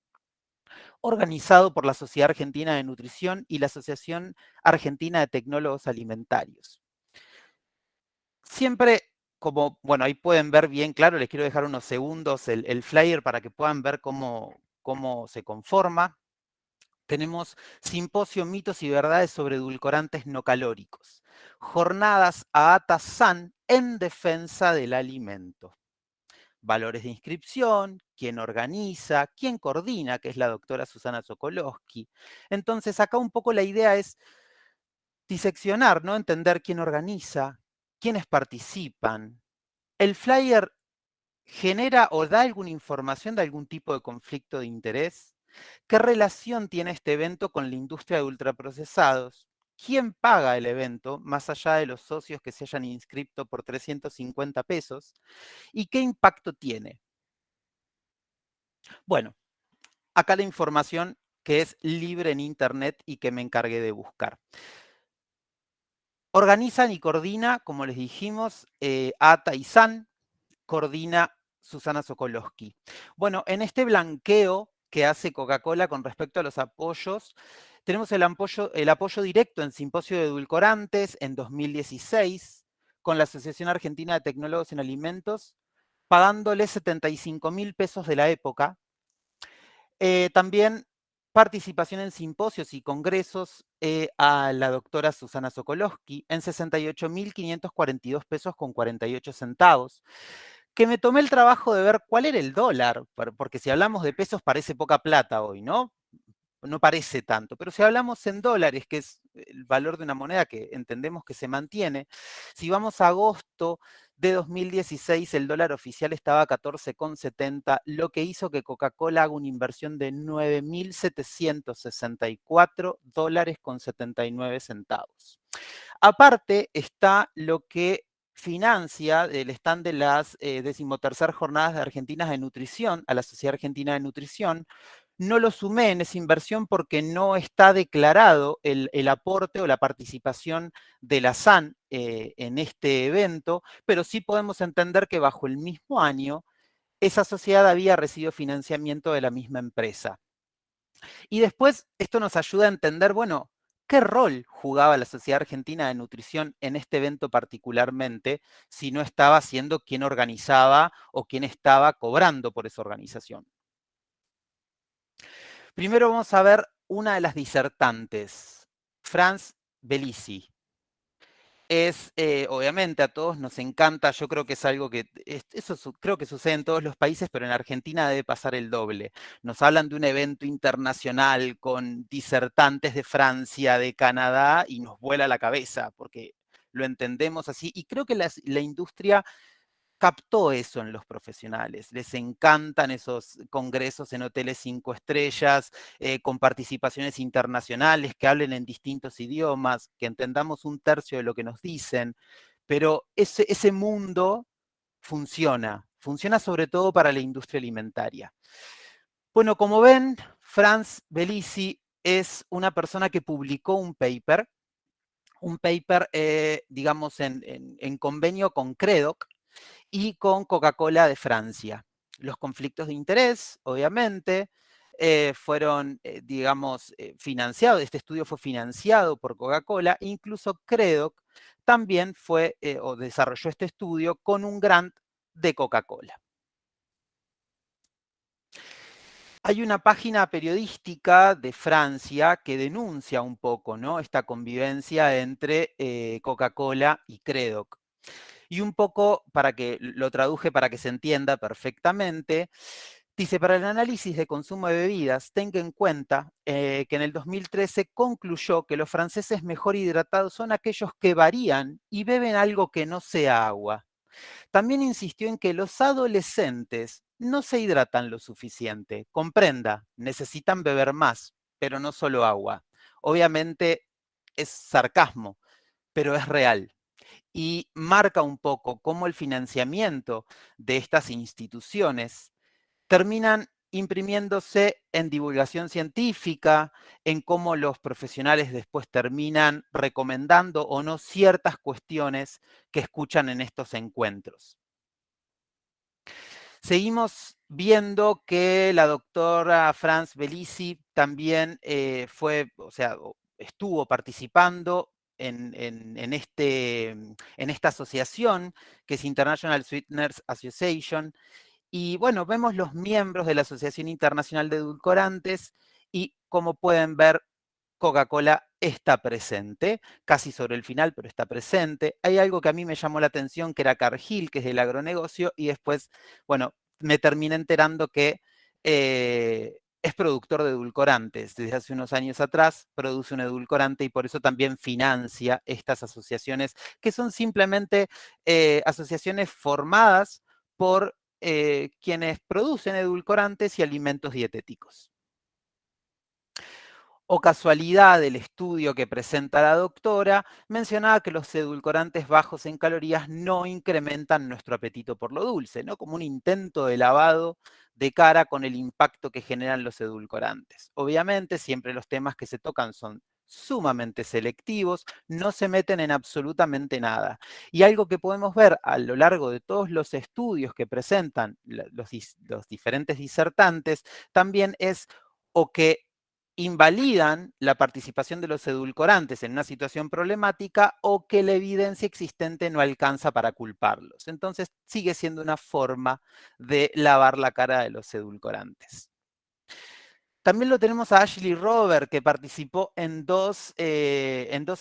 organizado por la Sociedad Argentina de Nutrición y la Asociación Argentina de Tecnólogos Alimentarios. Siempre, como, bueno, ahí pueden ver bien claro, les quiero dejar unos segundos el flyer para que puedan ver cómo se conforma. Tenemos simposio Mitos y Verdades sobre Edulcorantes no calóricos. Jornadas AATA SAN en defensa del alimento. Valores de inscripción, quién organiza, quién coordina, que es la doctora Susana Sokolowski. Entonces, acá un poco la idea es diseccionar, ¿no? Entender quién organiza, quiénes participan. El flyer genera o da alguna información de algún tipo de conflicto de interés. ¿Qué relación tiene este evento con la industria de ultraprocesados? ¿Quién paga el evento, más allá de los socios que se hayan inscrito por 350 pesos? ¿Y qué impacto tiene? Bueno, acá la información que es libre en Internet y que me encargué de buscar. Organizan y coordina, como les dijimos, ATA y SAN, coordina Susana Sokolowski. Bueno, en este blanqueo que hace Coca-Cola con respecto a los apoyos, tenemos el apoyo directo en Simposio de Edulcorantes en 2016, con la Asociación Argentina de Tecnólogos en Alimentos, pagándole 75.000 pesos de la época. También participación en simposios y congresos a la doctora Susana Sokolowski en 68.542 pesos con 48 centavos. Que me tomé el trabajo de ver cuál era el dólar, porque si hablamos de pesos parece poca plata hoy, ¿no? No parece tanto, pero si hablamos en dólares, que es el valor de una moneda que entendemos que se mantiene, si vamos a agosto de 2016, el dólar oficial estaba a 14,70, lo que hizo que Coca-Cola haga una inversión de 9.764 dólares con 79 centavos. Aparte está lo que financia el stand de las 13ª Jornadas de Argentinas de Nutrición, a la Sociedad Argentina de Nutrición. No lo sumé en esa inversión porque no está declarado el aporte o la participación de la SAN en este evento, pero sí podemos entender que bajo el mismo año esa sociedad había recibido financiamiento de la misma empresa. Y después esto nos ayuda a entender, bueno, ¿qué rol jugaba la Sociedad Argentina de Nutrición en este evento particularmente, si no estaba siendo quien organizaba o quien estaba cobrando por esa organización? Primero vamos a ver una de las disertantes, Franz Belisi. Es, obviamente, a todos nos encanta, yo creo que es algo que, creo que sucede en todos los países, pero en Argentina debe pasar el doble. Nos hablan de un evento internacional con disertantes de Francia, de Canadá, y nos vuela la cabeza, porque lo entendemos así, y creo que la industria captó eso en los profesionales. Les encantan esos congresos en hoteles 5 estrellas, con participaciones internacionales, que hablen en distintos idiomas, que entendamos un tercio de lo que nos dicen, pero ese mundo funciona sobre todo para la industria alimentaria. Bueno, como ven, Franz Belisi es una persona que publicó un paper, digamos, en convenio con Credoc, y con Coca-Cola de Francia. Los conflictos de interés, obviamente, fueron, digamos, financiados. Este estudio fue financiado por Coca-Cola, e incluso Credoc también fue o desarrolló este estudio con un grant de Coca-Cola. Hay una página periodística de Francia que denuncia un poco, ¿no?, esta convivencia entre Coca-Cola y Credoc. Y un poco, para que lo traduje para que se entienda perfectamente, dice, para el análisis de consumo de bebidas, tenga en cuenta que en el 2013 concluyó que los franceses mejor hidratados son aquellos que varían y beben algo que no sea agua. También insistió en que los adolescentes no se hidratan lo suficiente. Comprenda, necesitan beber más, pero no solo agua. Obviamente es sarcasmo, pero es real. Y marca un poco cómo el financiamiento de estas instituciones terminan imprimiéndose en divulgación científica, en cómo los profesionales después terminan recomendando o no ciertas cuestiones que escuchan en estos encuentros. Seguimos viendo que la doctora Franz Belisi también estuvo participando en esta asociación, que es International Sweeteners Association, y bueno, vemos los miembros de la Asociación Internacional de Edulcorantes, y como pueden ver, Coca-Cola está presente, casi sobre el final, pero está presente. Hay algo que a mí me llamó la atención, que era Cargill, que es del agronegocio, y después, bueno, me terminé enterando que es productor de edulcorantes. Desde hace unos años atrás produce un edulcorante y por eso también financia estas asociaciones, que son simplemente asociaciones formadas por quienes producen edulcorantes y alimentos dietéticos. O casualidad del estudio que presenta la doctora, mencionaba que los edulcorantes bajos en calorías no incrementan nuestro apetito por lo dulce, ¿no? Como un intento de lavado de cara con el impacto que generan los edulcorantes. Obviamente, siempre los temas que se tocan son sumamente selectivos, no se meten en absolutamente nada. Y algo que podemos ver a lo largo de todos los estudios que presentan los diferentes disertantes, también es o que invalidan la participación de los edulcorantes en una situación problemática o que la evidencia existente no alcanza para culparlos. Entonces, sigue siendo una forma de lavar la cara de los edulcorantes. También lo tenemos a Ashley Robert, que participó en dos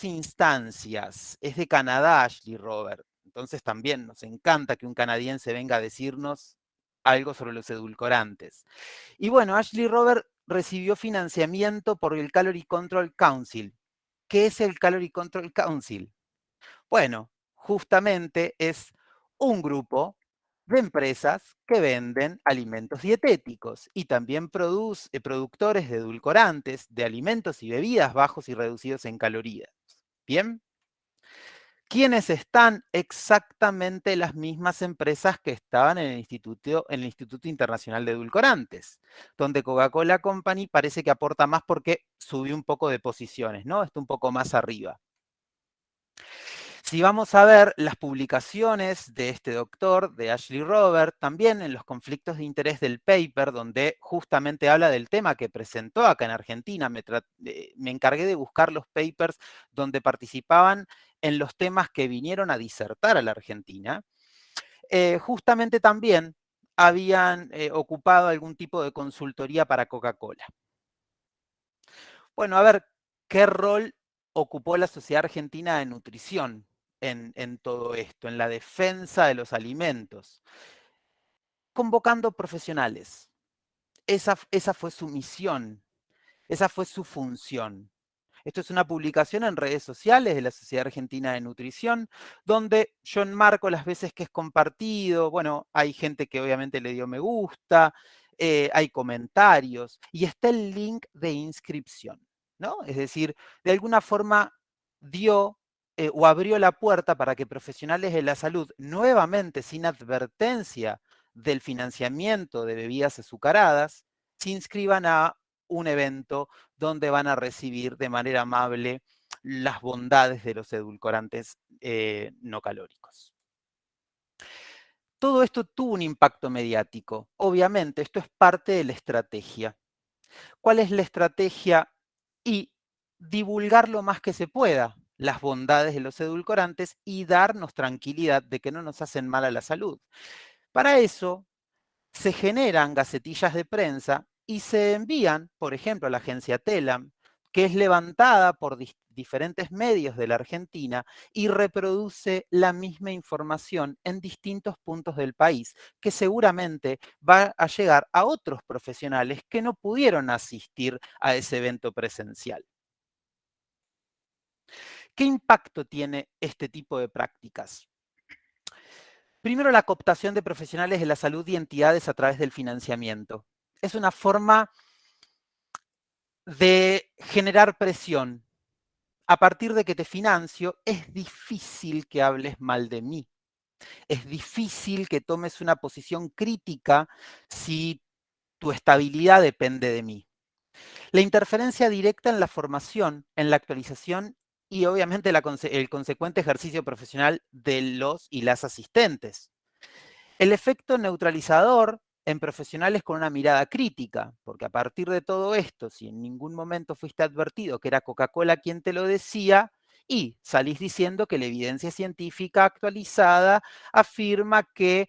instancias. Es de Canadá, Ashley Robert. Entonces, también nos encanta que un canadiense venga a decirnos algo sobre los edulcorantes. Y bueno, Ashley Robert recibió financiamiento por el Calorie Control Council. ¿Qué es el Calorie Control Council? Bueno, justamente es un grupo de empresas que venden alimentos dietéticos y también productores de edulcorantes, de alimentos y bebidas bajos y reducidos en calorías. ¿Bien? ¿Quiénes están? Exactamente las mismas empresas que estaban en el Instituto Internacional de Edulcorantes, donde Coca-Cola Company parece que aporta más porque subió un poco de posiciones, ¿no? Está un poco más arriba. Si vamos a ver las publicaciones de este doctor, de Ashley Robert, también en los conflictos de interés del paper, donde justamente habla del tema que presentó acá en Argentina, me encargué de buscar los papers donde participaban en los temas que vinieron a disertar a la Argentina, justamente también habían ocupado algún tipo de consultoría para Coca-Cola. Bueno, a ver, ¿qué rol ocupó la Sociedad Argentina de Nutrición en todo esto, en la defensa de los alimentos? Convocando profesionales. Esa fue su misión, esa fue su función. Esto es una publicación en redes sociales de la Sociedad Argentina de Nutrición, donde yo enmarco las veces que es compartido. Bueno, hay gente que obviamente le dio me gusta, hay comentarios, y está el link de inscripción, ¿no? Es decir, de alguna forma dio o abrió la puerta para que profesionales de la salud, nuevamente sin advertencia del financiamiento de bebidas azucaradas, se inscriban a un evento donde van a recibir de manera amable las bondades de los edulcorantes no calóricos. Todo esto tuvo un impacto mediático. Obviamente, esto es parte de la estrategia. ¿Cuál es la estrategia? Y divulgar lo más que se pueda las bondades de los edulcorantes y darnos tranquilidad de que no nos hacen mal a la salud. Para eso, se generan gacetillas de prensa y se envían, por ejemplo, a la agencia Telam, que es levantada por diferentes medios de la Argentina y reproduce la misma información en distintos puntos del país, que seguramente va a llegar a otros profesionales que no pudieron asistir a ese evento presencial. ¿Qué impacto tiene este tipo de prácticas? Primero, la cooptación de profesionales de la salud y entidades a través del financiamiento. Es una forma de generar presión. A partir de que te financio, es difícil que hables mal de mí. Es difícil que tomes una posición crítica si tu estabilidad depende de mí. La interferencia directa en la formación, en la actualización y obviamente el consecuente ejercicio profesional de los y las asistentes. El efecto neutralizador en profesionales con una mirada crítica, porque a partir de todo esto, si en ningún momento fuiste advertido que era Coca-Cola quien te lo decía, y salís diciendo que la evidencia científica actualizada afirma que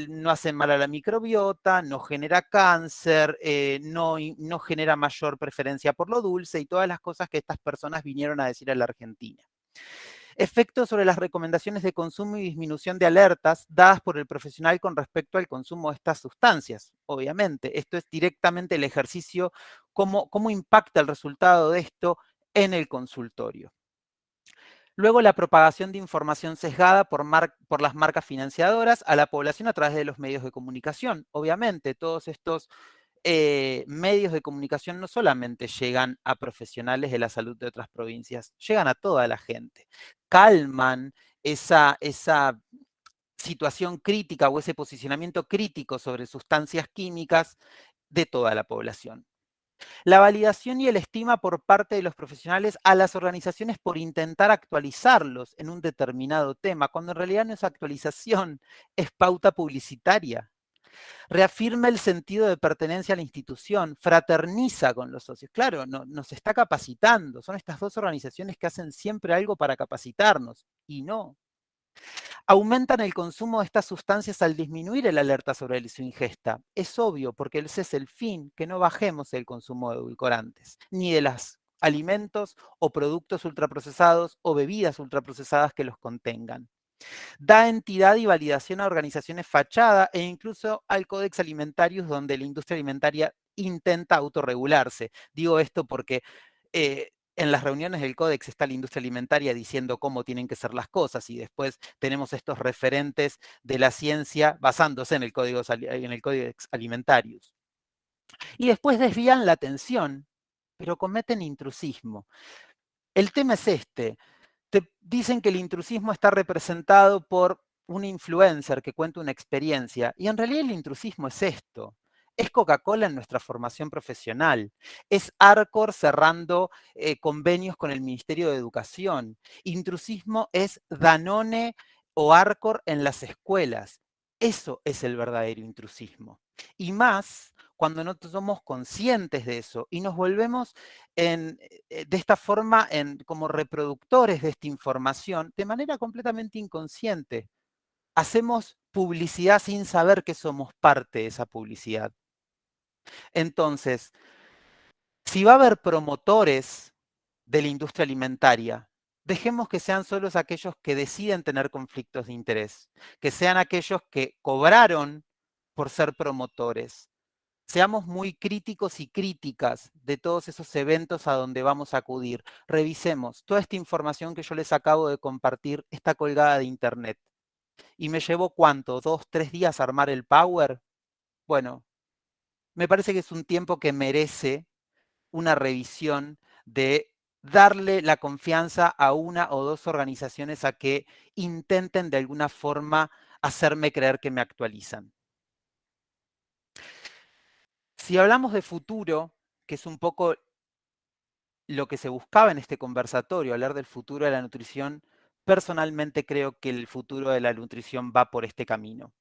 no hace mal a la microbiota, no genera cáncer, no genera mayor preferencia por lo dulce y todas las cosas que estas personas vinieron a decir a la Argentina. Efectos sobre las recomendaciones de consumo y disminución de alertas dadas por el profesional con respecto al consumo de estas sustancias. Obviamente, esto es directamente el ejercicio, cómo impacta el resultado de esto en el consultorio. Luego, la propagación de información sesgada por las marcas financiadoras a la población a través de los medios de comunicación. Obviamente, todos estos medios de comunicación no solamente llegan a profesionales de la salud de otras provincias, llegan a toda la gente. Calman esa situación crítica o ese posicionamiento crítico sobre sustancias químicas de toda la población. La validación y el estima por parte de los profesionales a las organizaciones por intentar actualizarlos en un determinado tema, cuando en realidad no es actualización, es pauta publicitaria. Reafirma el sentido de pertenencia a la institución, fraterniza con los socios. Claro, nos está capacitando, son estas dos organizaciones que hacen siempre algo para capacitarnos, y no. Aumentan el consumo de estas sustancias al disminuir el alerta sobre su ingesta. Es obvio, porque ese es el fin, que no bajemos el consumo de edulcorantes, ni de los alimentos o productos ultraprocesados o bebidas ultraprocesadas que los contengan. Da entidad y validación a organizaciones fachada e incluso al Codex Alimentarius, donde la industria alimentaria intenta autorregularse. Digo esto porque en las reuniones del Codex está la industria alimentaria diciendo cómo tienen que ser las cosas y después tenemos estos referentes de la ciencia basándose en el Codex Alimentarius. Y después desvían la atención, pero cometen intrusismo. El tema es este. Te dicen que el intrusismo está representado por un influencer que cuenta una experiencia, y en realidad el intrusismo es esto. Es Coca-Cola en nuestra formación profesional. Es Arcor cerrando convenios con el Ministerio de Educación. Intrusismo es Danone o Arcor en las escuelas. Eso es el verdadero intrusismo. Y más cuando no somos conscientes de eso y nos volvemos de esta forma como reproductores de esta información de manera completamente inconsciente. Hacemos publicidad sin saber que somos parte de esa publicidad. Entonces, si va a haber promotores de la industria alimentaria, dejemos que sean solos aquellos que deciden tener conflictos de interés, que sean aquellos que cobraron por ser promotores. Seamos muy críticos y críticas de todos esos eventos a donde vamos a acudir. Revisemos. Toda esta información que yo les acabo de compartir está colgada de internet. ¿Y me llevó cuánto? ¿2, 3 días armar el Power? Bueno, me parece que es un tiempo que merece una revisión de darle la confianza a una o dos organizaciones a que intenten de alguna forma hacerme creer que me actualizan. Si hablamos de futuro, que es un poco lo que se buscaba en este conversatorio, hablar del futuro de la nutrición, personalmente creo que el futuro de la nutrición va por este camino.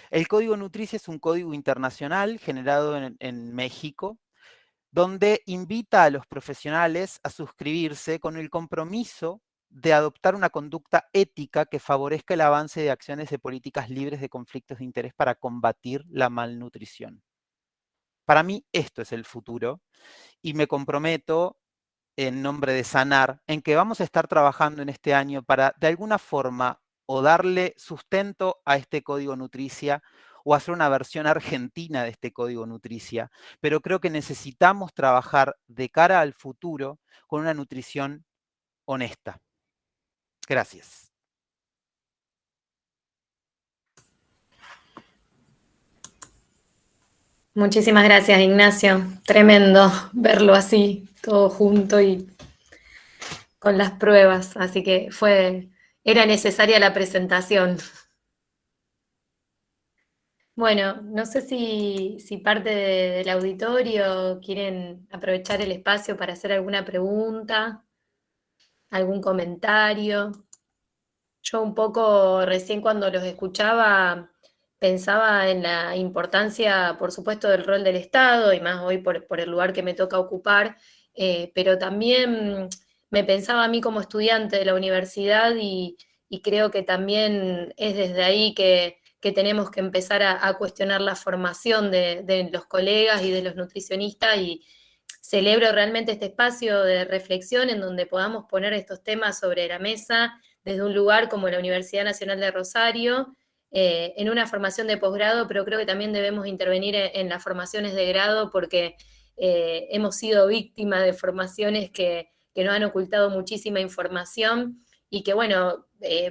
El Código Nutricia es un código internacional generado en México, donde invita a los profesionales a suscribirse con el compromiso de adoptar una conducta ética que favorezca el avance de acciones de políticas libres de conflictos de interés para combatir la malnutrición. Para mí esto es el futuro y me comprometo en nombre de Sanar en que vamos a estar trabajando en este año para de alguna forma o darle sustento a este código Nutricia o hacer una versión argentina de este código Nutricia, pero creo que necesitamos trabajar de cara al futuro con una nutrición honesta. Gracias. Muchísimas gracias, Ignacio. Tremendo verlo así, todo junto y con las pruebas. Así que era necesaria la presentación. Bueno, no sé si parte del auditorio quieren aprovechar el espacio para hacer alguna pregunta, algún comentario. Yo un poco recién cuando los escuchaba pensaba en la importancia, por supuesto, del rol del Estado, y más hoy por el lugar que me toca ocupar, pero también me pensaba a mí como estudiante de la universidad y creo que también es desde ahí que tenemos que empezar a cuestionar la formación de los colegas y de los nutricionistas, y celebro realmente este espacio de reflexión en donde podamos poner estos temas sobre la mesa desde un lugar como la Universidad Nacional de Rosario, en una formación de posgrado, pero creo que también debemos intervenir en las formaciones de grado, porque hemos sido víctimas de formaciones que nos han ocultado muchísima información y que, bueno,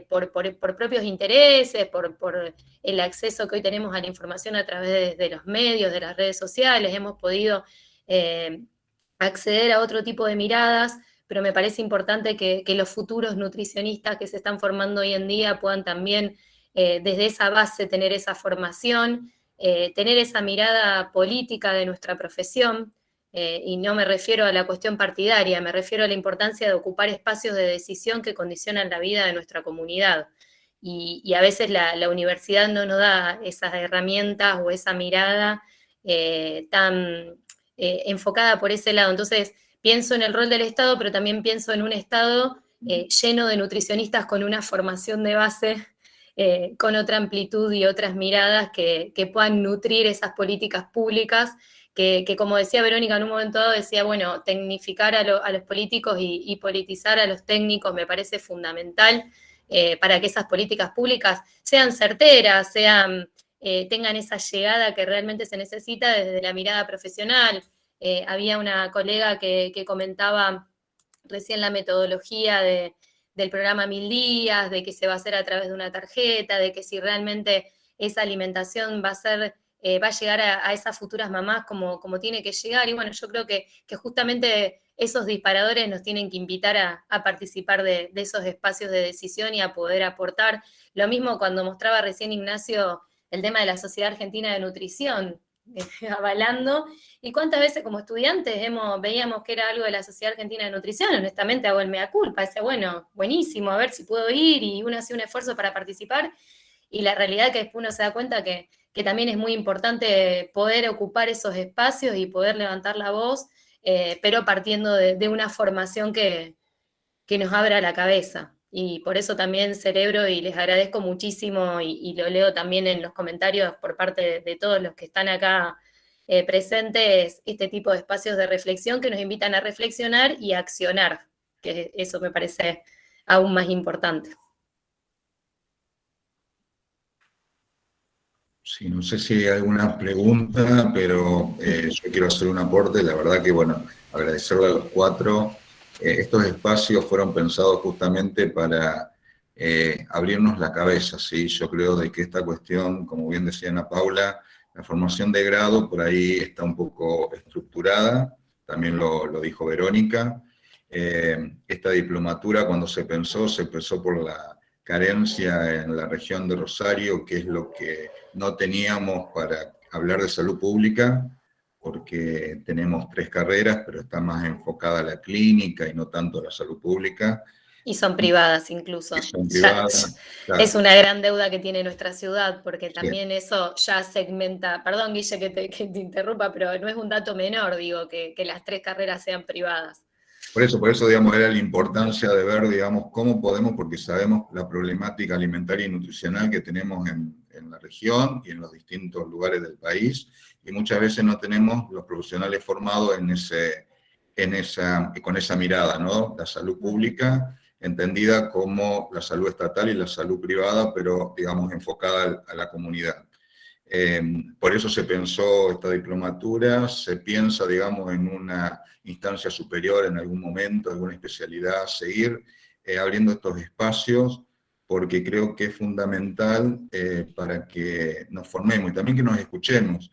por propios intereses, por el acceso que hoy tenemos a la información a través de los medios, de las redes sociales, hemos podido acceder a otro tipo de miradas, pero me parece importante que los futuros nutricionistas que se están formando hoy en día puedan también, desde esa base, tener esa formación, tener esa mirada política de nuestra profesión, y no me refiero a la cuestión partidaria, me refiero a la importancia de ocupar espacios de decisión que condicionan la vida de nuestra comunidad. Y a veces la universidad no nos da esas herramientas o esa mirada tan enfocada por ese lado. Entonces, pienso en el rol del Estado, pero también pienso en un Estado lleno de nutricionistas con una formación de base, con otra amplitud y otras miradas que puedan nutrir esas políticas públicas, que como decía Verónica en un momento dado, decía, bueno, tecnificar a los políticos y politizar a los técnicos me parece fundamental, para que esas políticas públicas sean certeras, tengan esa llegada que realmente se necesita desde la mirada profesional. Había una colega que comentaba recién la metodología del programa 1000 días, de que se va a hacer a través de una tarjeta, de que si realmente esa alimentación va a llegar a esas futuras mamás como tiene que llegar. Y bueno, yo creo que justamente esos disparadores nos tienen que invitar a participar de esos espacios de decisión y a poder aportar. Lo mismo cuando mostraba recién Ignacio el tema de la Sociedad Argentina de Nutrición, avalando, y cuántas veces como estudiantes veíamos que era algo de la Sociedad Argentina de Nutrición. Honestamente hago el mea culpa, decía, bueno, buenísimo, a ver si puedo ir, y uno hacía un esfuerzo para participar, y la realidad es que después uno se da cuenta que también es muy importante poder ocupar esos espacios y poder levantar la voz, pero partiendo de una formación que nos abra la cabeza. Y por eso también celebro y les agradezco muchísimo, y lo leo también en los comentarios por parte de todos los que están acá presentes, este tipo de espacios de reflexión que nos invitan a reflexionar y a accionar, que eso me parece aún más importante. Sí, no sé si hay alguna pregunta, pero yo quiero hacer un aporte. La verdad que, bueno, agradecerle a los cuatro. Estos espacios fueron pensados justamente para abrirnos la cabeza, ¿sí? Yo creo de que esta cuestión, como bien decía Ana Paula, la formación de grado por ahí está un poco estructurada, también lo dijo Verónica. Esta diplomatura, cuando se pensó por la carencia en la región de Rosario, que es lo que no teníamos para hablar de salud pública, porque tenemos 3 carreras, pero está más enfocada a la clínica y no tanto a la salud pública. Y son privadas incluso. Son privadas, claro. Es una gran deuda que tiene nuestra ciudad, porque también eso ya segmenta, perdón Guille que te interrumpa, pero no es un dato menor, digo, que las 3 carreras sean privadas. Por eso, digamos, era la importancia de ver, digamos, cómo podemos, porque sabemos la problemática alimentaria y nutricional que tenemos en la región y en los distintos lugares del país, y muchas veces no tenemos los profesionales formados con esa mirada, ¿no? La salud pública, entendida como la salud estatal y la salud privada, pero, digamos, enfocada a la comunidad. Por eso se pensó esta diplomatura, se piensa, digamos, en una instancia superior en algún momento, alguna especialidad, seguir abriendo estos espacios, porque creo que es fundamental para que nos formemos y también que nos escuchemos.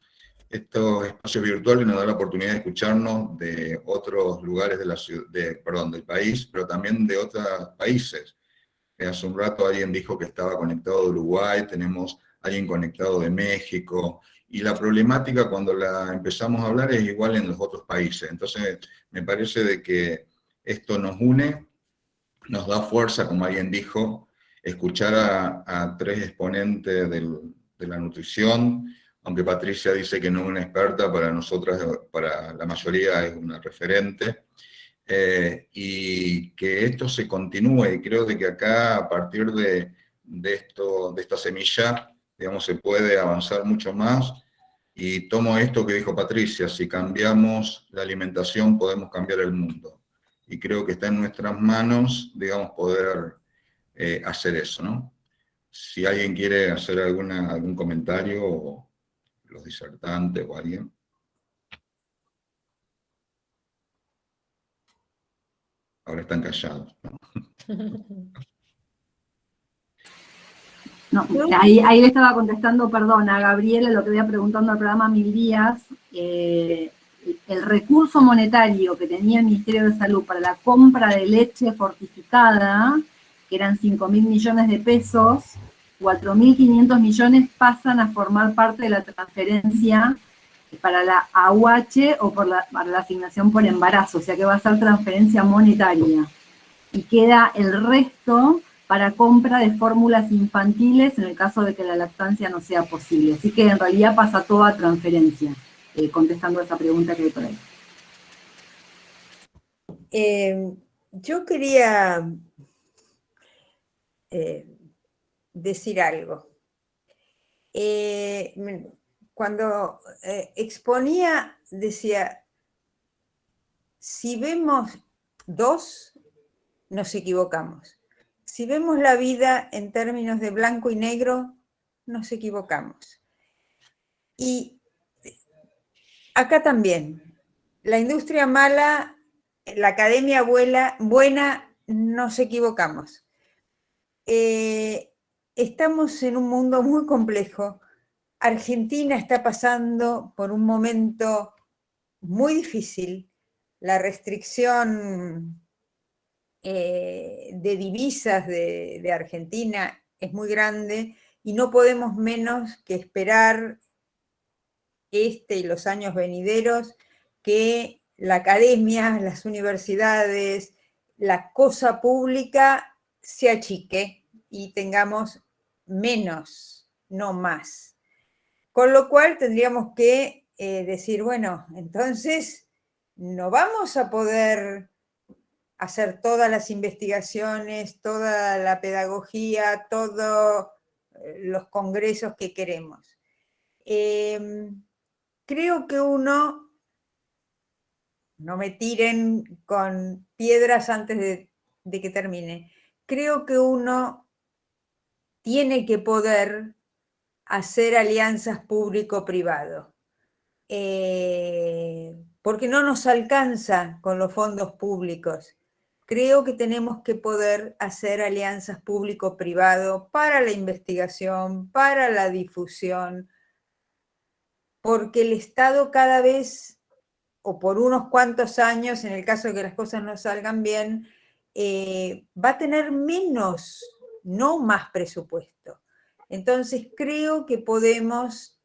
Estos espacios virtuales nos dan la oportunidad de escucharnos de otros lugares del país, pero también de otros países. Hace un rato alguien dijo que estaba conectado de Uruguay, tenemos alguien conectado de México, y la problemática cuando la empezamos a hablar es igual en los otros países. Entonces, me parece de que esto nos une, nos da fuerza, como alguien dijo, escuchar a 3 exponentes de la nutrición, aunque Patricia dice que no es una experta, para nosotras, para la mayoría es una referente. y que esto se continúe, y creo de que acá, a partir de esta semilla, digamos, se puede avanzar mucho más, y tomo esto que dijo Patricia: si cambiamos la alimentación podemos cambiar el mundo, y creo que está en nuestras manos, digamos, poder hacer eso, ¿no? Si alguien quiere hacer algún comentario, o los disertantes o alguien. Ahora están callados, ¿no? No, ahí le estaba contestando, perdón, a Gabriela, lo que había preguntando al programa 1000 días. El recurso monetario que tenía el Ministerio de Salud para la compra de leche fortificada, que eran 5.000 millones de pesos, 4.500 millones pasan a formar parte de la transferencia para la AUH o para la asignación por embarazo, o sea que va a ser transferencia monetaria. Y queda el resto para compra de fórmulas infantiles en el caso de que la lactancia no sea posible. Así que en realidad pasa todo a transferencia, contestando a esa pregunta que hay por ahí. Yo quería decir algo. Cuando exponía, decía, si vemos dos, nos equivocamos. Si vemos la vida en términos de blanco y negro, nos equivocamos. Y acá también, la industria mala, la academia buena, nos equivocamos. Estamos en un mundo muy complejo. Argentina está pasando por un momento muy difícil. La restricción de divisas de Argentina es muy grande y no podemos menos que esperar este y los años venideros que la academia, las universidades, la cosa pública se achique y tengamos menos, no más. Con lo cual tendríamos que decir, bueno, entonces no vamos a poder hacer todas las investigaciones, toda la pedagogía, todos los congresos que queremos. Creo que uno, no me tiren con piedras antes de que termine, creo que uno tiene que poder hacer alianzas público-privado, porque no nos alcanza con los fondos públicos. Creo que tenemos que poder hacer alianzas público-privado para la investigación, para la difusión, porque el Estado cada vez, o por unos cuantos años, en el caso de que las cosas no salgan bien, va a tener menos, no más presupuesto. Entonces creo que podemos,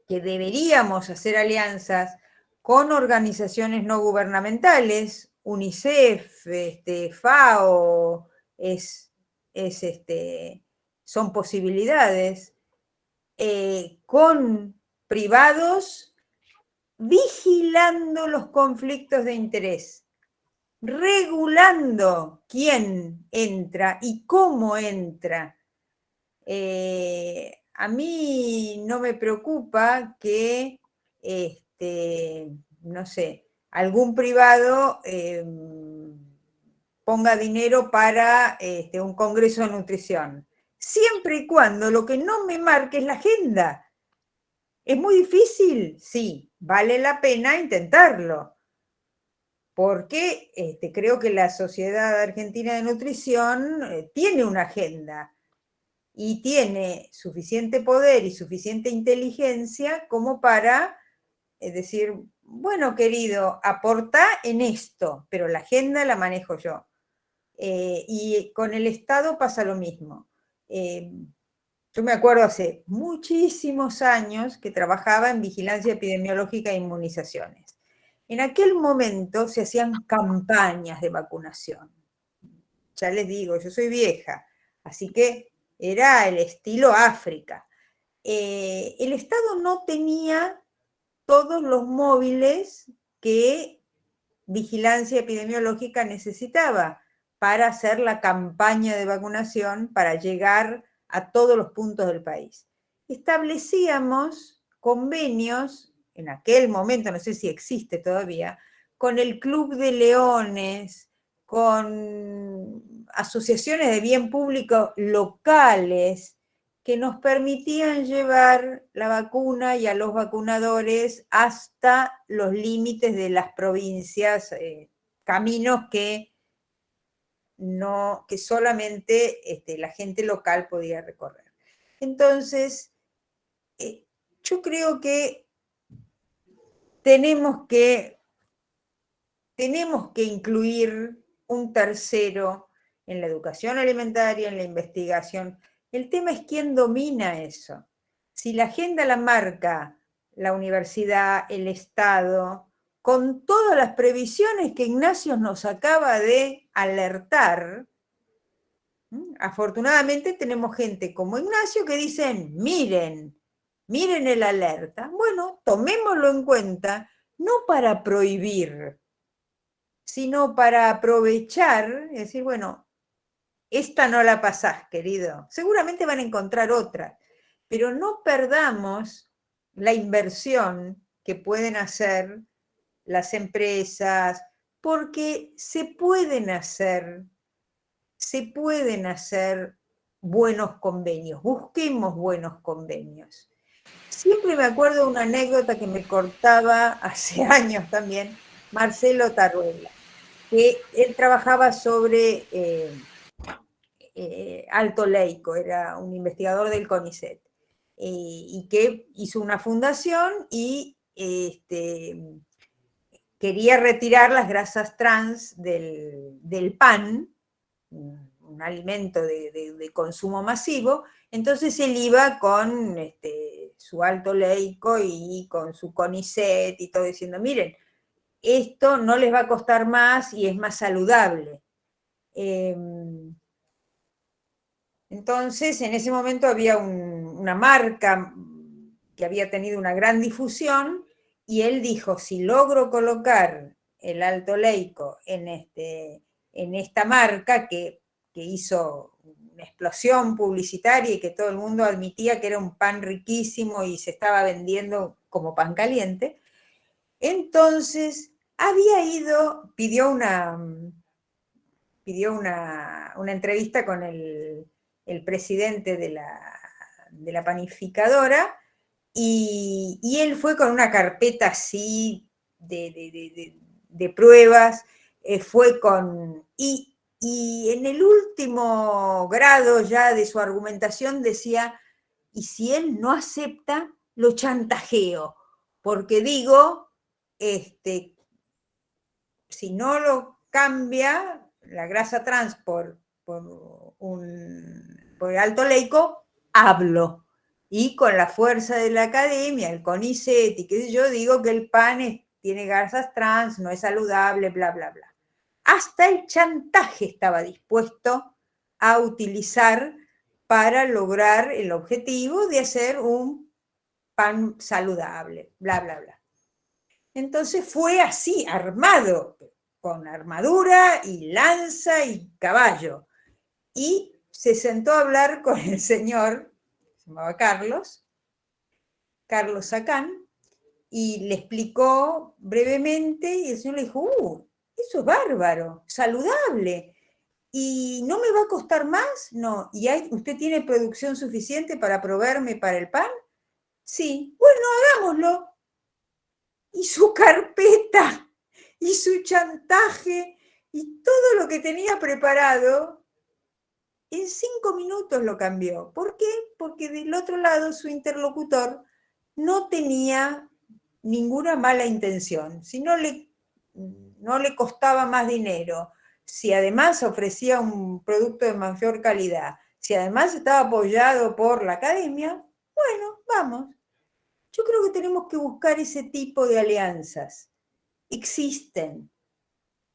que deberíamos hacer alianzas con organizaciones no gubernamentales, UNICEF, FAO, son posibilidades, con privados, vigilando los conflictos de interés, regulando quién entra y cómo entra. A mí no me preocupa que, no sé, algún privado ponga dinero para un congreso de nutrición, siempre y cuando lo que no me marque es la agenda. ¿Es muy difícil? Sí, vale la pena intentarlo, porque creo que la Sociedad Argentina de Nutrición tiene una agenda y tiene suficiente poder y suficiente inteligencia como para decir, bueno, querido, aportá en esto, pero la agenda la manejo yo. Y con el Estado pasa lo mismo. Yo me acuerdo hace muchísimos años que trabajaba en vigilancia epidemiológica e inmunizaciones. En aquel momento se hacían campañas de vacunación. Ya les digo, yo soy vieja, así que era el estilo África. El Estado no tenía todos los móviles que vigilancia epidemiológica necesitaba para hacer la campaña de vacunación, para llegar a todos los puntos del país. Establecíamos convenios, en aquel momento, no sé si existe todavía, con el Club de Leones, con asociaciones de bien público locales, que nos permitían llevar la vacuna y a los vacunadores hasta los límites de las provincias, caminos que solamente la gente local podía recorrer. Entonces, yo creo que tenemos que incluir un tercero en la educación alimentaria, en la investigación. El tema es quién domina eso. Si la agenda la marca la universidad, el Estado, con todas las previsiones que Ignacio nos acaba de alertar, afortunadamente tenemos gente como Ignacio que dicen, miren el alerta. Bueno, tomémoslo en cuenta, no para prohibir, sino para aprovechar y decir, bueno, esta no la pasás, querido. Seguramente van a encontrar otra, pero no perdamos la inversión que pueden hacer las empresas, porque se pueden hacer buenos convenios, busquemos buenos convenios. Siempre me acuerdo de una anécdota que me contaba hace años también, Marcelo Taruela, que él trabajaba sobre Alto Leyco, era un investigador del CONICET, y que hizo una fundación y quería retirar las grasas trans del pan, un alimento de consumo masivo. Entonces él iba con su Alto Leyco y con su CONICET y todo diciendo, miren, esto no les va a costar más y es más saludable. Entonces, en ese momento había una marca que había tenido una gran difusión y él dijo, si logro colocar el Alto Leyco en esta marca que hizo una explosión publicitaria y que todo el mundo admitía que era un pan riquísimo y se estaba vendiendo como pan caliente, entonces pidió una entrevista con el presidente de la panificadora, y él fue con una carpeta así de pruebas, y en el último grado ya de su argumentación decía, y si él no acepta, lo chantajeo, porque digo, si no lo cambia la grasa trans por Alto Leyco, hablo. Y con la fuerza de la academia, el CONICET y qué sé yo, digo que el pan tiene grasas trans, no es saludable, bla, bla, bla. Hasta el chantaje estaba dispuesto a utilizar para lograr el objetivo de hacer un pan saludable, bla, bla, bla. Entonces fue así, armado, con armadura y lanza y caballo. Y se sentó a hablar con el señor, se llamaba Carlos Sacán, y le explicó brevemente, y el señor le dijo, eso es bárbaro, saludable, ¿y no me va a costar más? No, ¿y usted tiene producción suficiente para proveerme para el pan? Sí, bueno, hagámoslo. Y su carpeta, y su chantaje, y todo lo que tenía preparado, en 5 minutos lo cambió. ¿Por qué? Porque del otro lado su interlocutor no tenía ninguna mala intención. Si no le costaba más dinero, si además ofrecía un producto de mayor calidad, si además estaba apoyado por la academia, bueno, vamos. Yo creo que tenemos que buscar ese tipo de alianzas. Existen.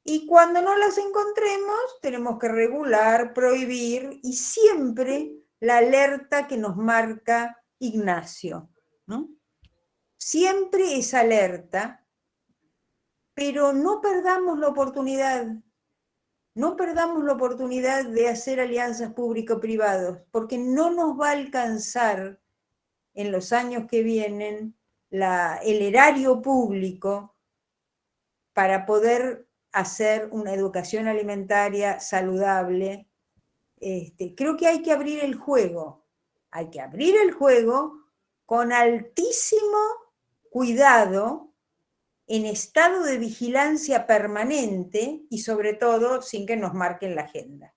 Y cuando no las encontremos, tenemos que regular, prohibir, y siempre la alerta que nos marca Ignacio, ¿no? Siempre esa alerta pero no perdamos la oportunidad. No perdamos la oportunidad de hacer alianzas público-privados, porque no nos va a alcanzar en los años que vienen el erario público para poder hacer una educación alimentaria saludable. Creo que hay que abrir el juego. Hay que abrir el juego con altísimo cuidado, en estado de vigilancia permanente y sobre todo sin que nos marquen la agenda.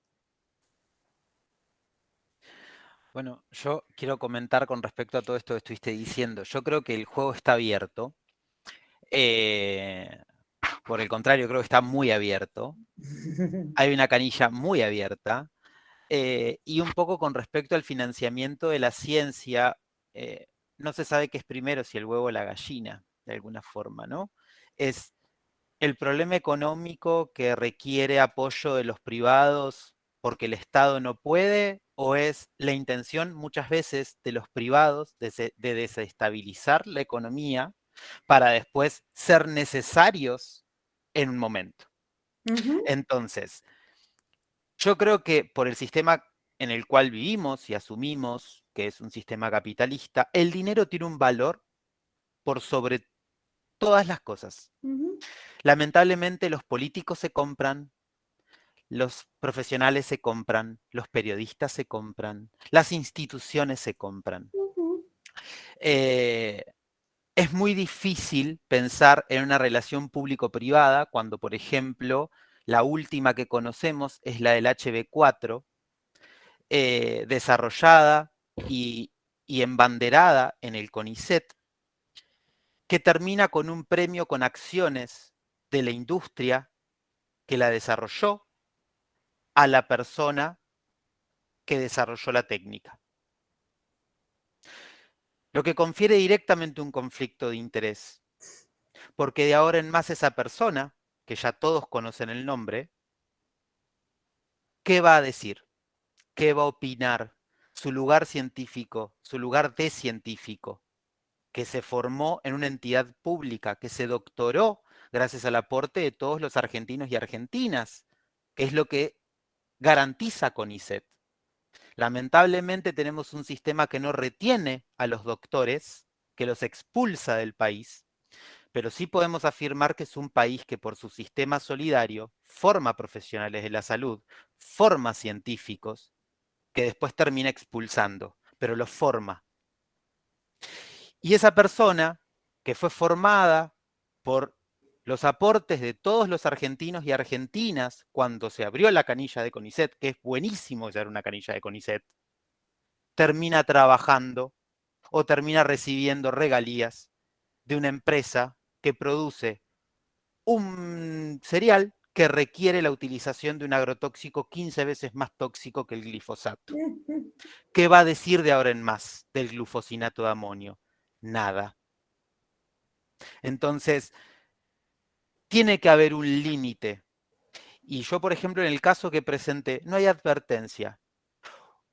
Bueno, yo quiero comentar con respecto a todo esto que estuviste diciendo. Yo creo que el juego está abierto. Por el contrario, creo que está muy abierto. Hay una canilla muy abierta. Y un poco con respecto al financiamiento de la ciencia, no se sabe qué es primero, si el huevo o la gallina, de alguna forma, ¿no? Es el problema económico que requiere apoyo de los privados porque el Estado no puede, o es la intención muchas veces de los privados de desestabilizar la economía para después ser necesarios en un momento. Entonces, yo creo que por el sistema en el cual vivimos y asumimos que es un sistema capitalista, el dinero tiene un valor por sobre todas las cosas. Lamentablemente los políticos se compran, los profesionales se compran, los periodistas se compran, las instituciones se compran. Es muy difícil pensar en una relación público-privada cuando, por ejemplo, la última que conocemos es la del HB4, desarrollada y embanderada en el CONICET, que termina con un premio con acciones de la industria que la desarrolló a la persona que desarrolló la técnica. Lo que confiere directamente un conflicto de interés, porque de ahora en más esa persona, que ya todos conocen el nombre, ¿qué va a decir? ¿Qué va a opinar? Su lugar científico, su lugar de científico, que se formó en una entidad pública, que se doctoró gracias al aporte de todos los argentinos y argentinas, que es lo que garantiza CONICET. Lamentablemente tenemos un sistema que no retiene a los doctores, que los expulsa del país, pero sí podemos afirmar que es un país que por su sistema solidario forma profesionales de la salud, forma científicos, que después termina expulsando, pero los forma. Y esa persona que fue formada por los aportes de todos los argentinos y argentinas cuando se abrió la canilla de CONICET, que es buenísimo ya una canilla de CONICET, termina trabajando o termina recibiendo regalías de una empresa que produce un cereal que requiere la utilización de un agrotóxico 15 veces más tóxico que el glifosato. ¿Qué va a decir de ahora en más del glufosinato de amonio? Nada. Entonces, tiene que haber un límite. Y yo, por ejemplo, en el caso que presenté, no hay advertencia.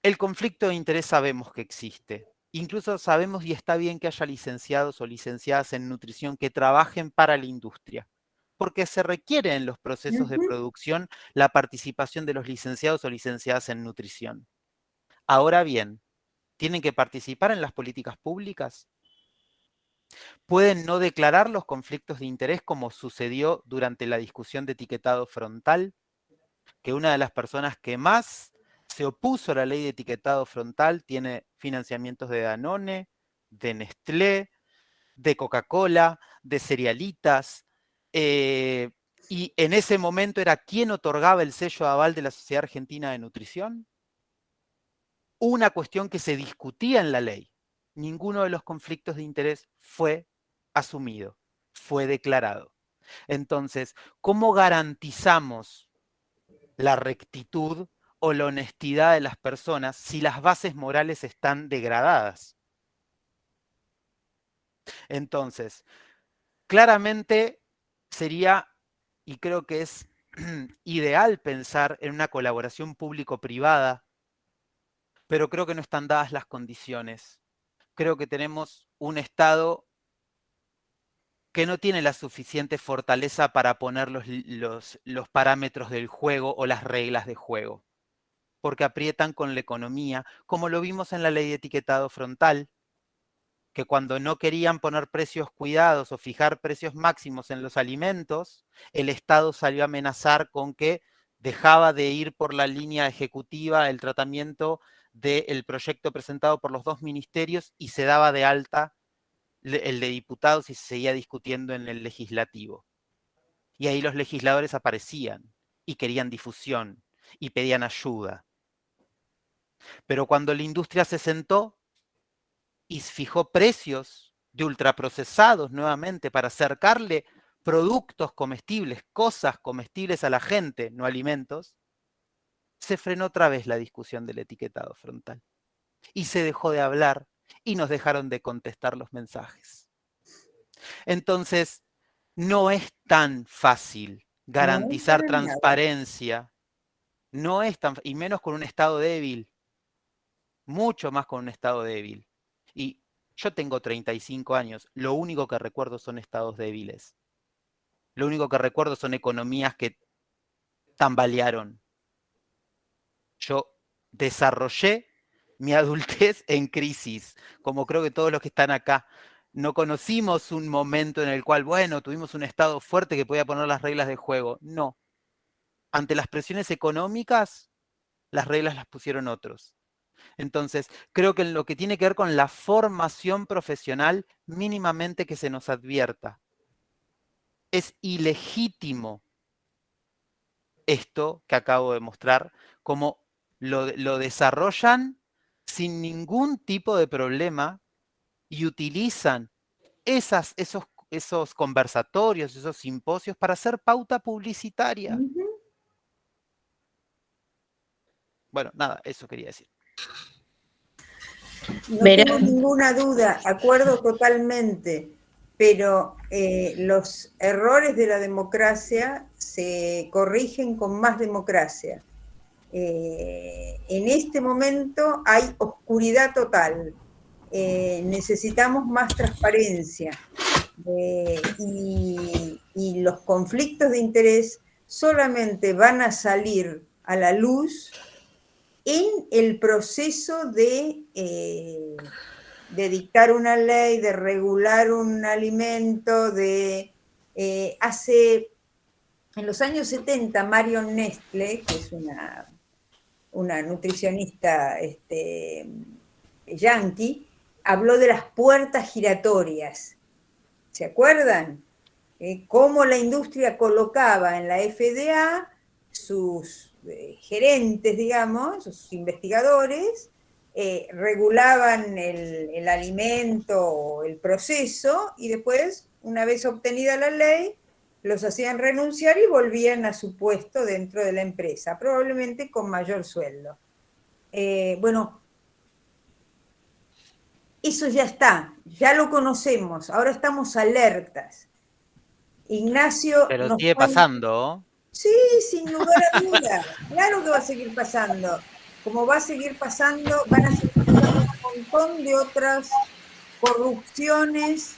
El conflicto de interés sabemos que existe. Incluso sabemos y está bien que haya licenciados o licenciadas en nutrición que trabajen para la industria, porque se requiere en los procesos de producción la participación de los licenciados o licenciadas en nutrición. Ahora bien, ¿tienen que participar en las políticas públicas? ¿Pueden no declarar los conflictos de interés como sucedió durante la discusión de etiquetado frontal? Que una de las personas que más se opuso a la ley de etiquetado frontal tiene financiamientos de Danone, de Nestlé, de Coca-Cola, de cerealitas, y en ese momento era quien otorgaba el sello de aval de la Sociedad Argentina de Nutrición. Una cuestión que se discutía en la ley. Ninguno de los conflictos de interés fue asumido, fue declarado. Entonces, ¿cómo garantizamos la rectitud o la honestidad de las personas si las bases morales están degradadas? Entonces, claramente sería, y creo que es ideal pensar en una colaboración público-privada, pero creo que no están dadas las condiciones. Creo que tenemos un Estado que no tiene la suficiente fortaleza para poner los parámetros del juego o las reglas de juego, porque aprietan con la economía, como lo vimos en la ley de etiquetado frontal, que cuando no querían poner precios cuidados o fijar precios máximos en los alimentos, el Estado salió a amenazar con que dejaba de ir por la línea ejecutiva el tratamiento del proyecto presentado por los 2 ministerios y se daba de alta el de diputados y se seguía discutiendo en el legislativo. Y ahí los legisladores aparecían y querían difusión y pedían ayuda. Pero cuando la industria se sentó y fijó precios de ultraprocesados nuevamente para acercarle productos comestibles, cosas comestibles a la gente, no alimentos, se frenó otra vez la discusión del etiquetado frontal. Y se dejó de hablar y nos dejaron de contestar los mensajes. Entonces, no es tan fácil garantizar transparencia, no es tan, y menos con un Estado débil, mucho más con un Estado débil. Y yo tengo 35 años, lo único que recuerdo son estados débiles. Lo único que recuerdo son economías que tambalearon. Yo desarrollé mi adultez en crisis, como creo que todos los que están acá. No conocimos un momento en el cual, bueno, tuvimos un Estado fuerte que podía poner las reglas de juego. No. Ante las presiones económicas, las reglas las pusieron otros. Entonces, creo que en lo que tiene que ver con la formación profesional, mínimamente que se nos advierta. Es ilegítimo esto que acabo de mostrar, como lo desarrollan sin ningún tipo de problema y utilizan esos conversatorios, esos simposios para hacer pauta publicitaria. Bueno, nada, eso quería decir. No tengo ninguna duda, acuerdo totalmente, pero los errores de la democracia se corrigen con más democracia. En este momento hay oscuridad total, necesitamos más transparencia y los conflictos de interés solamente van a salir a la luz en el proceso de dictar una ley, de regular un alimento, en los años 70, Marion Nestle, que es una nutricionista yanqui, habló de las puertas giratorias. ¿Se acuerdan? Cómo la industria colocaba en la FDA sus gerentes, digamos, sus investigadores, regulaban el alimento o el proceso y después, una vez obtenida la ley, los hacían renunciar y volvían a su puesto dentro de la empresa, probablemente con mayor sueldo. Bueno, eso ya está, ya lo conocemos, ahora estamos alertas. Ignacio... Pero sigue pasando. Sí, sin lugar a dudas, claro que va a seguir pasando. Como va a seguir pasando, van a seguir pasando un montón de otras corrupciones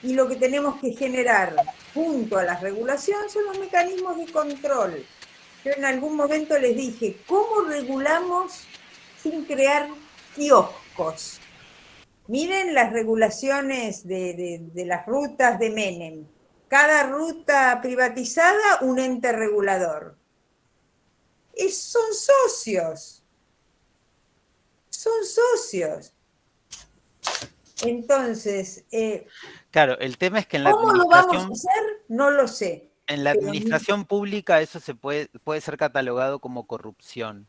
y lo que tenemos que generar junto a la regulación son los mecanismos de control. Yo en algún momento les dije, ¿cómo regulamos sin crear kioscos? Miren las regulaciones de las rutas de Menem. Cada ruta privatizada, un ente regulador. Son socios. Son socios. Entonces, claro, el tema es que en la ¿cómo lo vamos a hacer? No lo sé. En la administración pública eso puede ser catalogado como corrupción.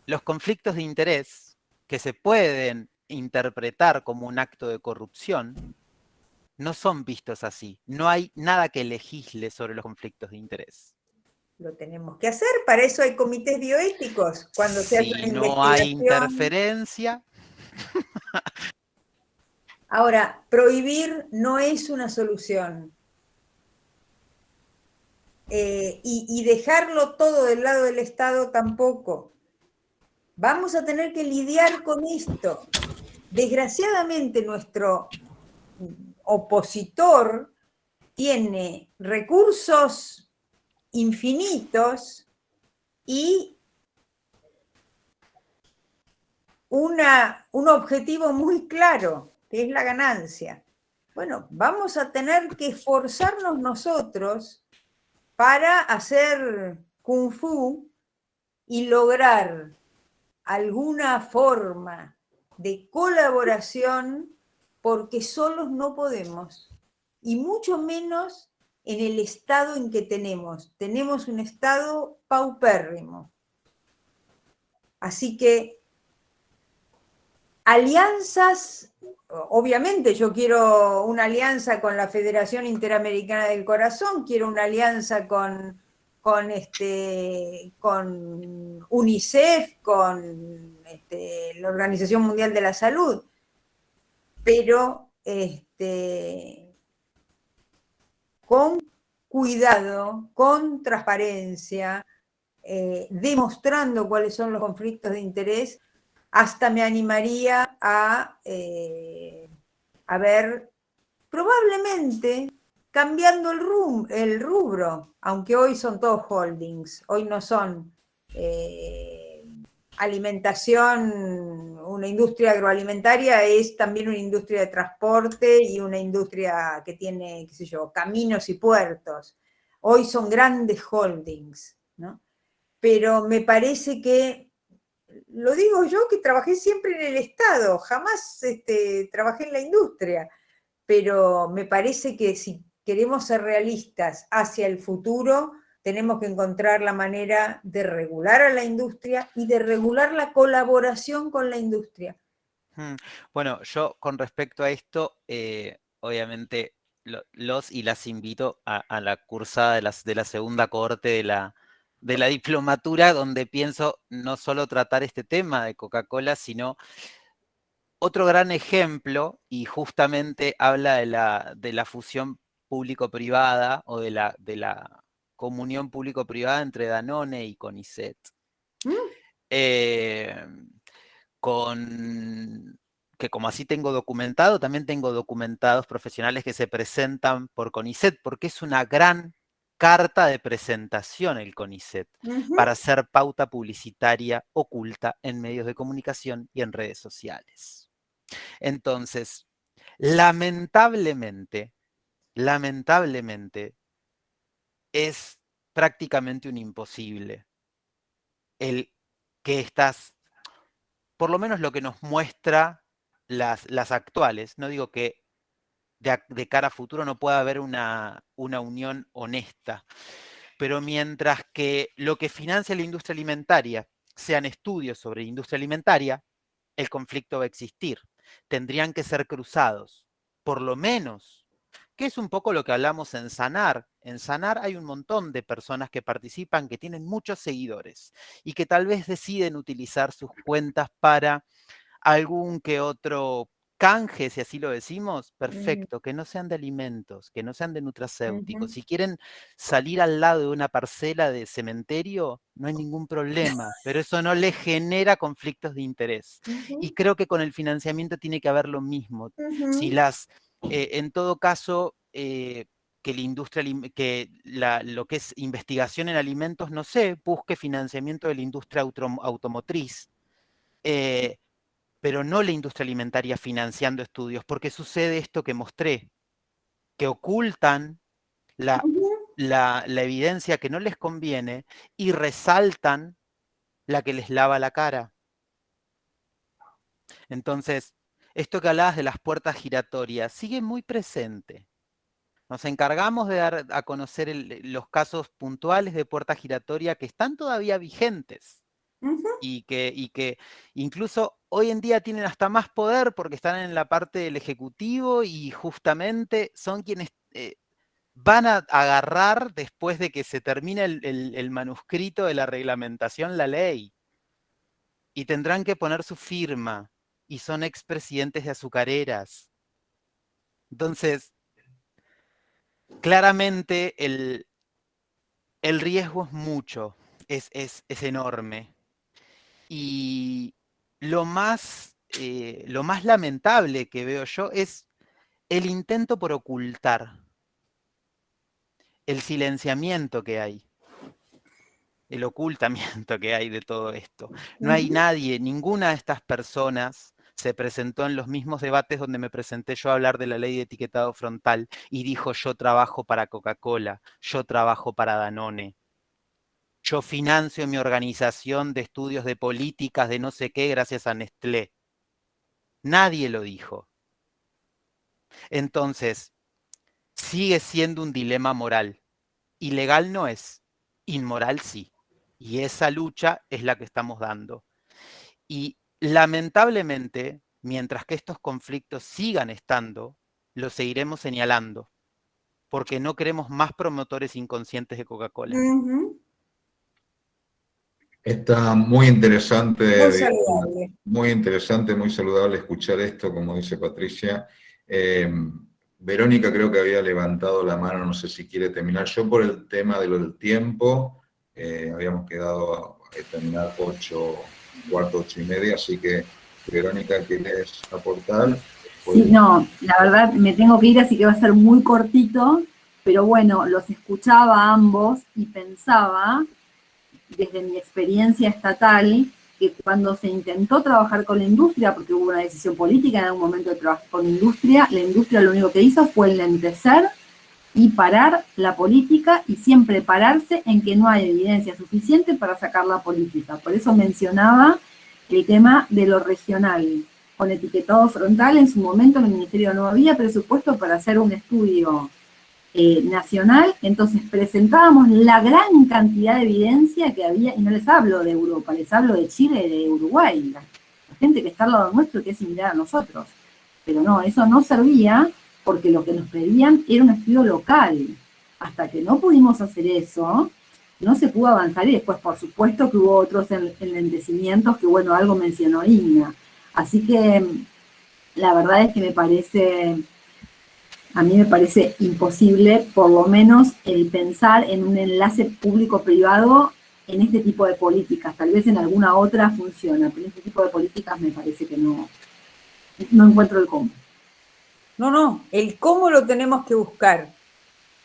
Los conflictos de interés que se pueden interpretar como un acto de corrupción no son vistos así. No hay nada que legisle sobre los conflictos de interés. Lo tenemos que hacer, para eso hay comités bioéticos. Cuando se hace una investigación. No hay interferencia. Ahora, prohibir no es una solución. Y dejarlo todo del lado del Estado tampoco. Vamos a tener que lidiar con esto. Desgraciadamente nuestro opositor tiene recursos infinitos y un objetivo muy claro, que es la ganancia. Bueno, vamos a tener que esforzarnos nosotros para hacer kung fu y lograr alguna forma de colaboración, porque solos no podemos, y mucho menos en el estado en que tenemos. Tenemos un estado paupérrimo. Así que alianzas, obviamente yo quiero una alianza con la Federación Interamericana del Corazón, quiero una alianza con UNICEF, con la Organización Mundial de la Salud, pero con cuidado, con transparencia, demostrando cuáles son los conflictos de interés. Hasta me animaría a ver, probablemente cambiando el rubro, aunque hoy son todos holdings, hoy no son alimentación, una industria agroalimentaria es también una industria de transporte y una industria que tiene, qué sé yo, caminos y puertos. Hoy son grandes holdings, ¿no? Pero me parece que, lo digo yo que trabajé siempre en el Estado, jamás trabajé en la industria, pero me parece que si queremos ser realistas hacia el futuro, tenemos que encontrar la manera de regular a la industria y de regular la colaboración con la industria. Bueno, yo con respecto a esto, obviamente los y las invito a la cursada de la segunda cohorte de la diplomatura, donde pienso no solo tratar este tema de Coca-Cola, sino otro gran ejemplo, y justamente habla de la fusión público-privada o de la comunión público-privada entre Danone y CONICET. Que como así tengo documentado, también tengo documentados profesionales que se presentan por CONICET, porque es una gran carta de presentación el CONICET, para hacer pauta publicitaria oculta en medios de comunicación y en redes sociales. Entonces, lamentablemente, es prácticamente un imposible el que estas, por lo menos lo que nos muestra las actuales, no digo que de cara a futuro no pueda haber una unión honesta, pero mientras que lo que financia la industria alimentaria sean estudios sobre industria alimentaria, el conflicto va a existir. Tendrían que ser cruzados, por lo menos, que es un poco lo que hablamos en Sanar. En Sanar hay un montón de personas que participan, que tienen muchos seguidores y que tal vez deciden utilizar sus cuentas para algún que otro canje, si así lo decimos, perfecto, que no sean de alimentos, que no sean de nutracéuticos. Si quieren salir al lado de una parcela de cementerio, no hay ningún problema, pero eso no les genera conflictos de interés. Y creo que con el financiamiento tiene que haber lo mismo. Si en todo caso, que la industria, lo que es investigación en alimentos, no sé, busque financiamiento de la industria automotriz, pero no la industria alimentaria financiando estudios, porque sucede esto que mostré, que ocultan la evidencia que no les conviene y resaltan la que les lava la cara. Entonces, esto que hablabas de las puertas giratorias sigue muy presente. Nos encargamos de dar a conocer los casos puntuales de puerta giratoria que están todavía vigentes. Y que incluso hoy en día tienen hasta más poder porque están en la parte del ejecutivo y justamente son quienes van a agarrar después de que se termine el manuscrito de la reglamentación, la ley. Y tendrán que poner su firma. Y son expresidentes de azucareras. Entonces, claramente el riesgo es mucho, es enorme. Y lo más lamentable que veo yo es el intento por ocultar, el silenciamiento que hay, el ocultamiento que hay de todo esto. No hay nadie, ninguna de estas personas se presentó en los mismos debates donde me presenté yo a hablar de la ley de etiquetado frontal y dijo: yo trabajo para Coca-Cola, yo trabajo para Danone, yo financio mi organización de estudios de políticas de no sé qué gracias a Nestlé. Nadie lo dijo. Entonces, sigue siendo un dilema moral. Ilegal no es, inmoral sí. Y esa lucha es la que estamos dando. Y lamentablemente, mientras que estos conflictos sigan estando, los seguiremos señalando, porque no queremos más promotores inconscientes de Coca-Cola. Está muy interesante, Muy saludable. muy interesante, muy saludable escuchar esto, como dice Patricia. Verónica creo que había levantado la mano, no sé si quiere terminar. Yo por el tema de lo del tiempo, habíamos quedado a terminar 8:15, 8:30, así que Verónica, ¿quieres aportar? Sí, no, la verdad me tengo que ir, así que va a ser muy cortito, pero bueno, los escuchaba a ambos y pensaba, desde mi experiencia estatal, que cuando se intentó trabajar con la industria, porque hubo una decisión política en algún momento de trabajar con la industria lo único que hizo fue enlentecer y parar la política, y siempre pararse en que no hay evidencia suficiente para sacar la política. Por eso mencionaba el tema de lo regional. Con etiquetado frontal, en su momento en el Ministerio no había presupuesto para hacer un estudio nacional, entonces presentábamos la gran cantidad de evidencia que había, y no les hablo de Europa, les hablo de Chile y de Uruguay, la gente que está al lado nuestro, que es similar a nosotros. Pero no, eso no servía, porque lo que nos pedían era un estudio local. Hasta que no pudimos hacer eso, no se pudo avanzar, y después, por supuesto, que hubo otros enlentecimientos que, bueno, algo mencionó Igna. Así que la verdad es que a mí me parece imposible, por lo menos, el pensar en un enlace público-privado en este tipo de políticas. Tal vez en alguna otra funciona, pero en este tipo de políticas me parece que no encuentro el cómo. No, el cómo lo tenemos que buscar,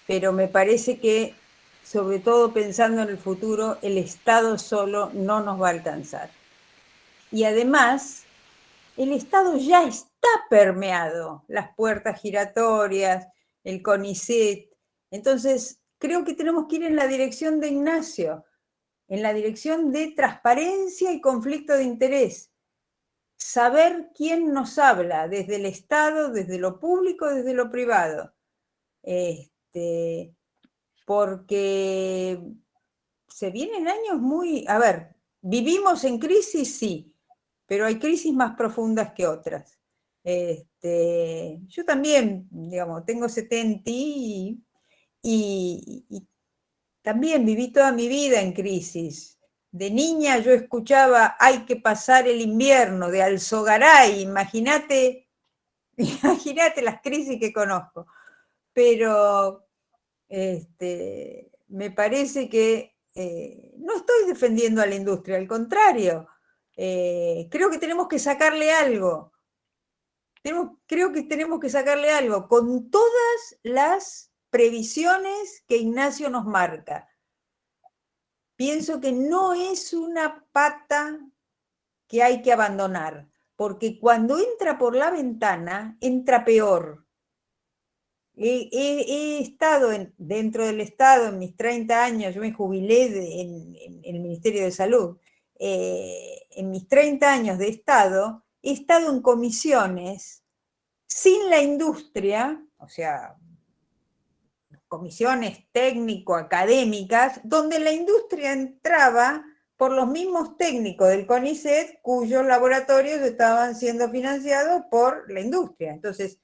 pero me parece que, sobre todo pensando en el futuro, el Estado solo no nos va a alcanzar. Y además, el Estado ya está permeado, las puertas giratorias, el CONICET. Entonces, creo que tenemos que ir en la dirección de Ignacio, en la dirección de transparencia y conflicto de interés. Saber quién nos habla, desde el Estado, desde lo público, desde lo privado. Porque se vienen años muy... A ver, ¿vivimos en crisis? Sí, pero hay crisis más profundas que otras. Yo también, digamos, tengo 70 y también viví toda mi vida en crisis. De niña yo escuchaba "hay que pasar el invierno" de Alzogaray, imagínate las crisis que conozco. Pero me parece que no estoy defendiendo a la industria, al contrario, creo que tenemos que sacarle algo. Creo que tenemos que sacarle algo con todas las previsiones que Ignacio nos marca. Pienso que no es una pata que hay que abandonar, porque cuando entra por la ventana, entra peor. He estado dentro del Estado en mis 30 años, yo me jubilé en el Ministerio de Salud, en mis 30 años de Estado, he estado en comisiones sin la industria, o sea, comisiones técnico-académicas, donde la industria entraba por los mismos técnicos del CONICET, cuyos laboratorios estaban siendo financiados por la industria. Entonces,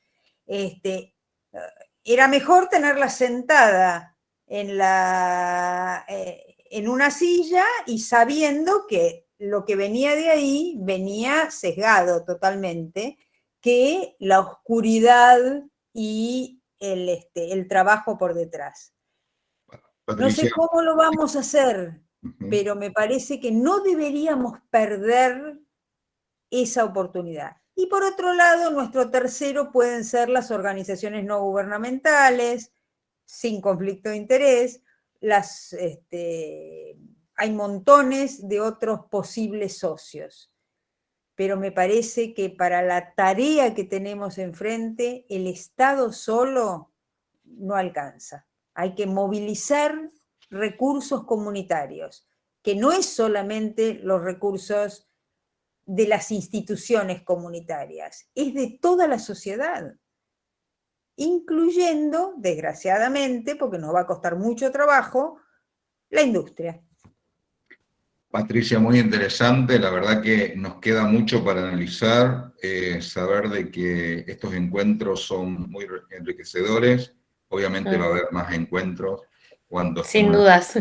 era mejor tenerla sentada en una silla y sabiendo que lo que venía de ahí venía sesgado totalmente, que la oscuridad y el trabajo por detrás. Patricia. No sé cómo lo vamos a hacer, pero me parece que no deberíamos perder esa oportunidad. Y por otro lado, nuestro tercero pueden ser las organizaciones no gubernamentales, sin conflicto de interés. Hay montones de otros posibles socios. Pero me parece que para la tarea que tenemos enfrente, el Estado solo no alcanza. Hay que movilizar recursos comunitarios, que no es solamente los recursos de las instituciones comunitarias, es de toda la sociedad, incluyendo, desgraciadamente, porque nos va a costar mucho trabajo, la industria. Patricia, muy interesante, la verdad que nos queda mucho para analizar, saber de que estos encuentros son muy enriquecedores, obviamente va a haber más encuentros cuando sin dudas.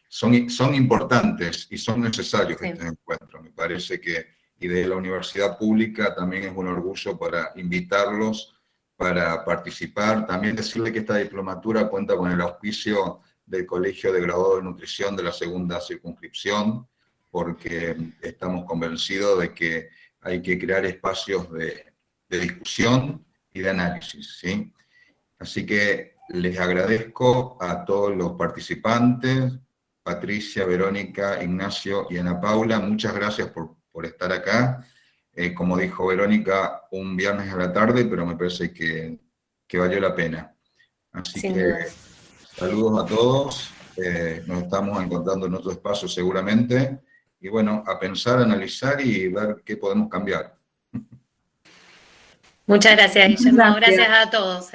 son importantes y son necesarios estos encuentros, me parece que, y de la universidad pública también es un orgullo para invitarlos para participar, también decirle que esta diplomatura cuenta con el auspicio del Colegio de Graduados de Nutrición de la segunda circunscripción, porque estamos convencidos de que hay que crear espacios de discusión y de análisis, ¿sí? Así que les agradezco a todos los participantes, Patricia, Verónica, Ignacio y Ana Paula, muchas gracias por estar acá. Como dijo Verónica, un viernes a la tarde, pero me parece que valió la pena. Así Sin que dudas. saludos a todos, nos estamos encontrando en otro espacio seguramente, y bueno, a pensar, analizar y ver qué podemos cambiar. Muchas gracias, Guillermo. Gracias. Gracias a todos.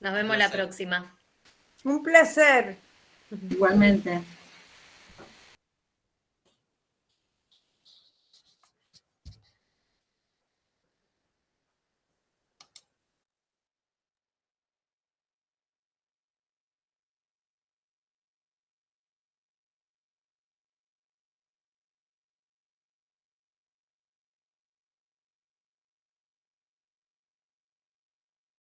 Nos vemos la próxima. Un placer. Igualmente.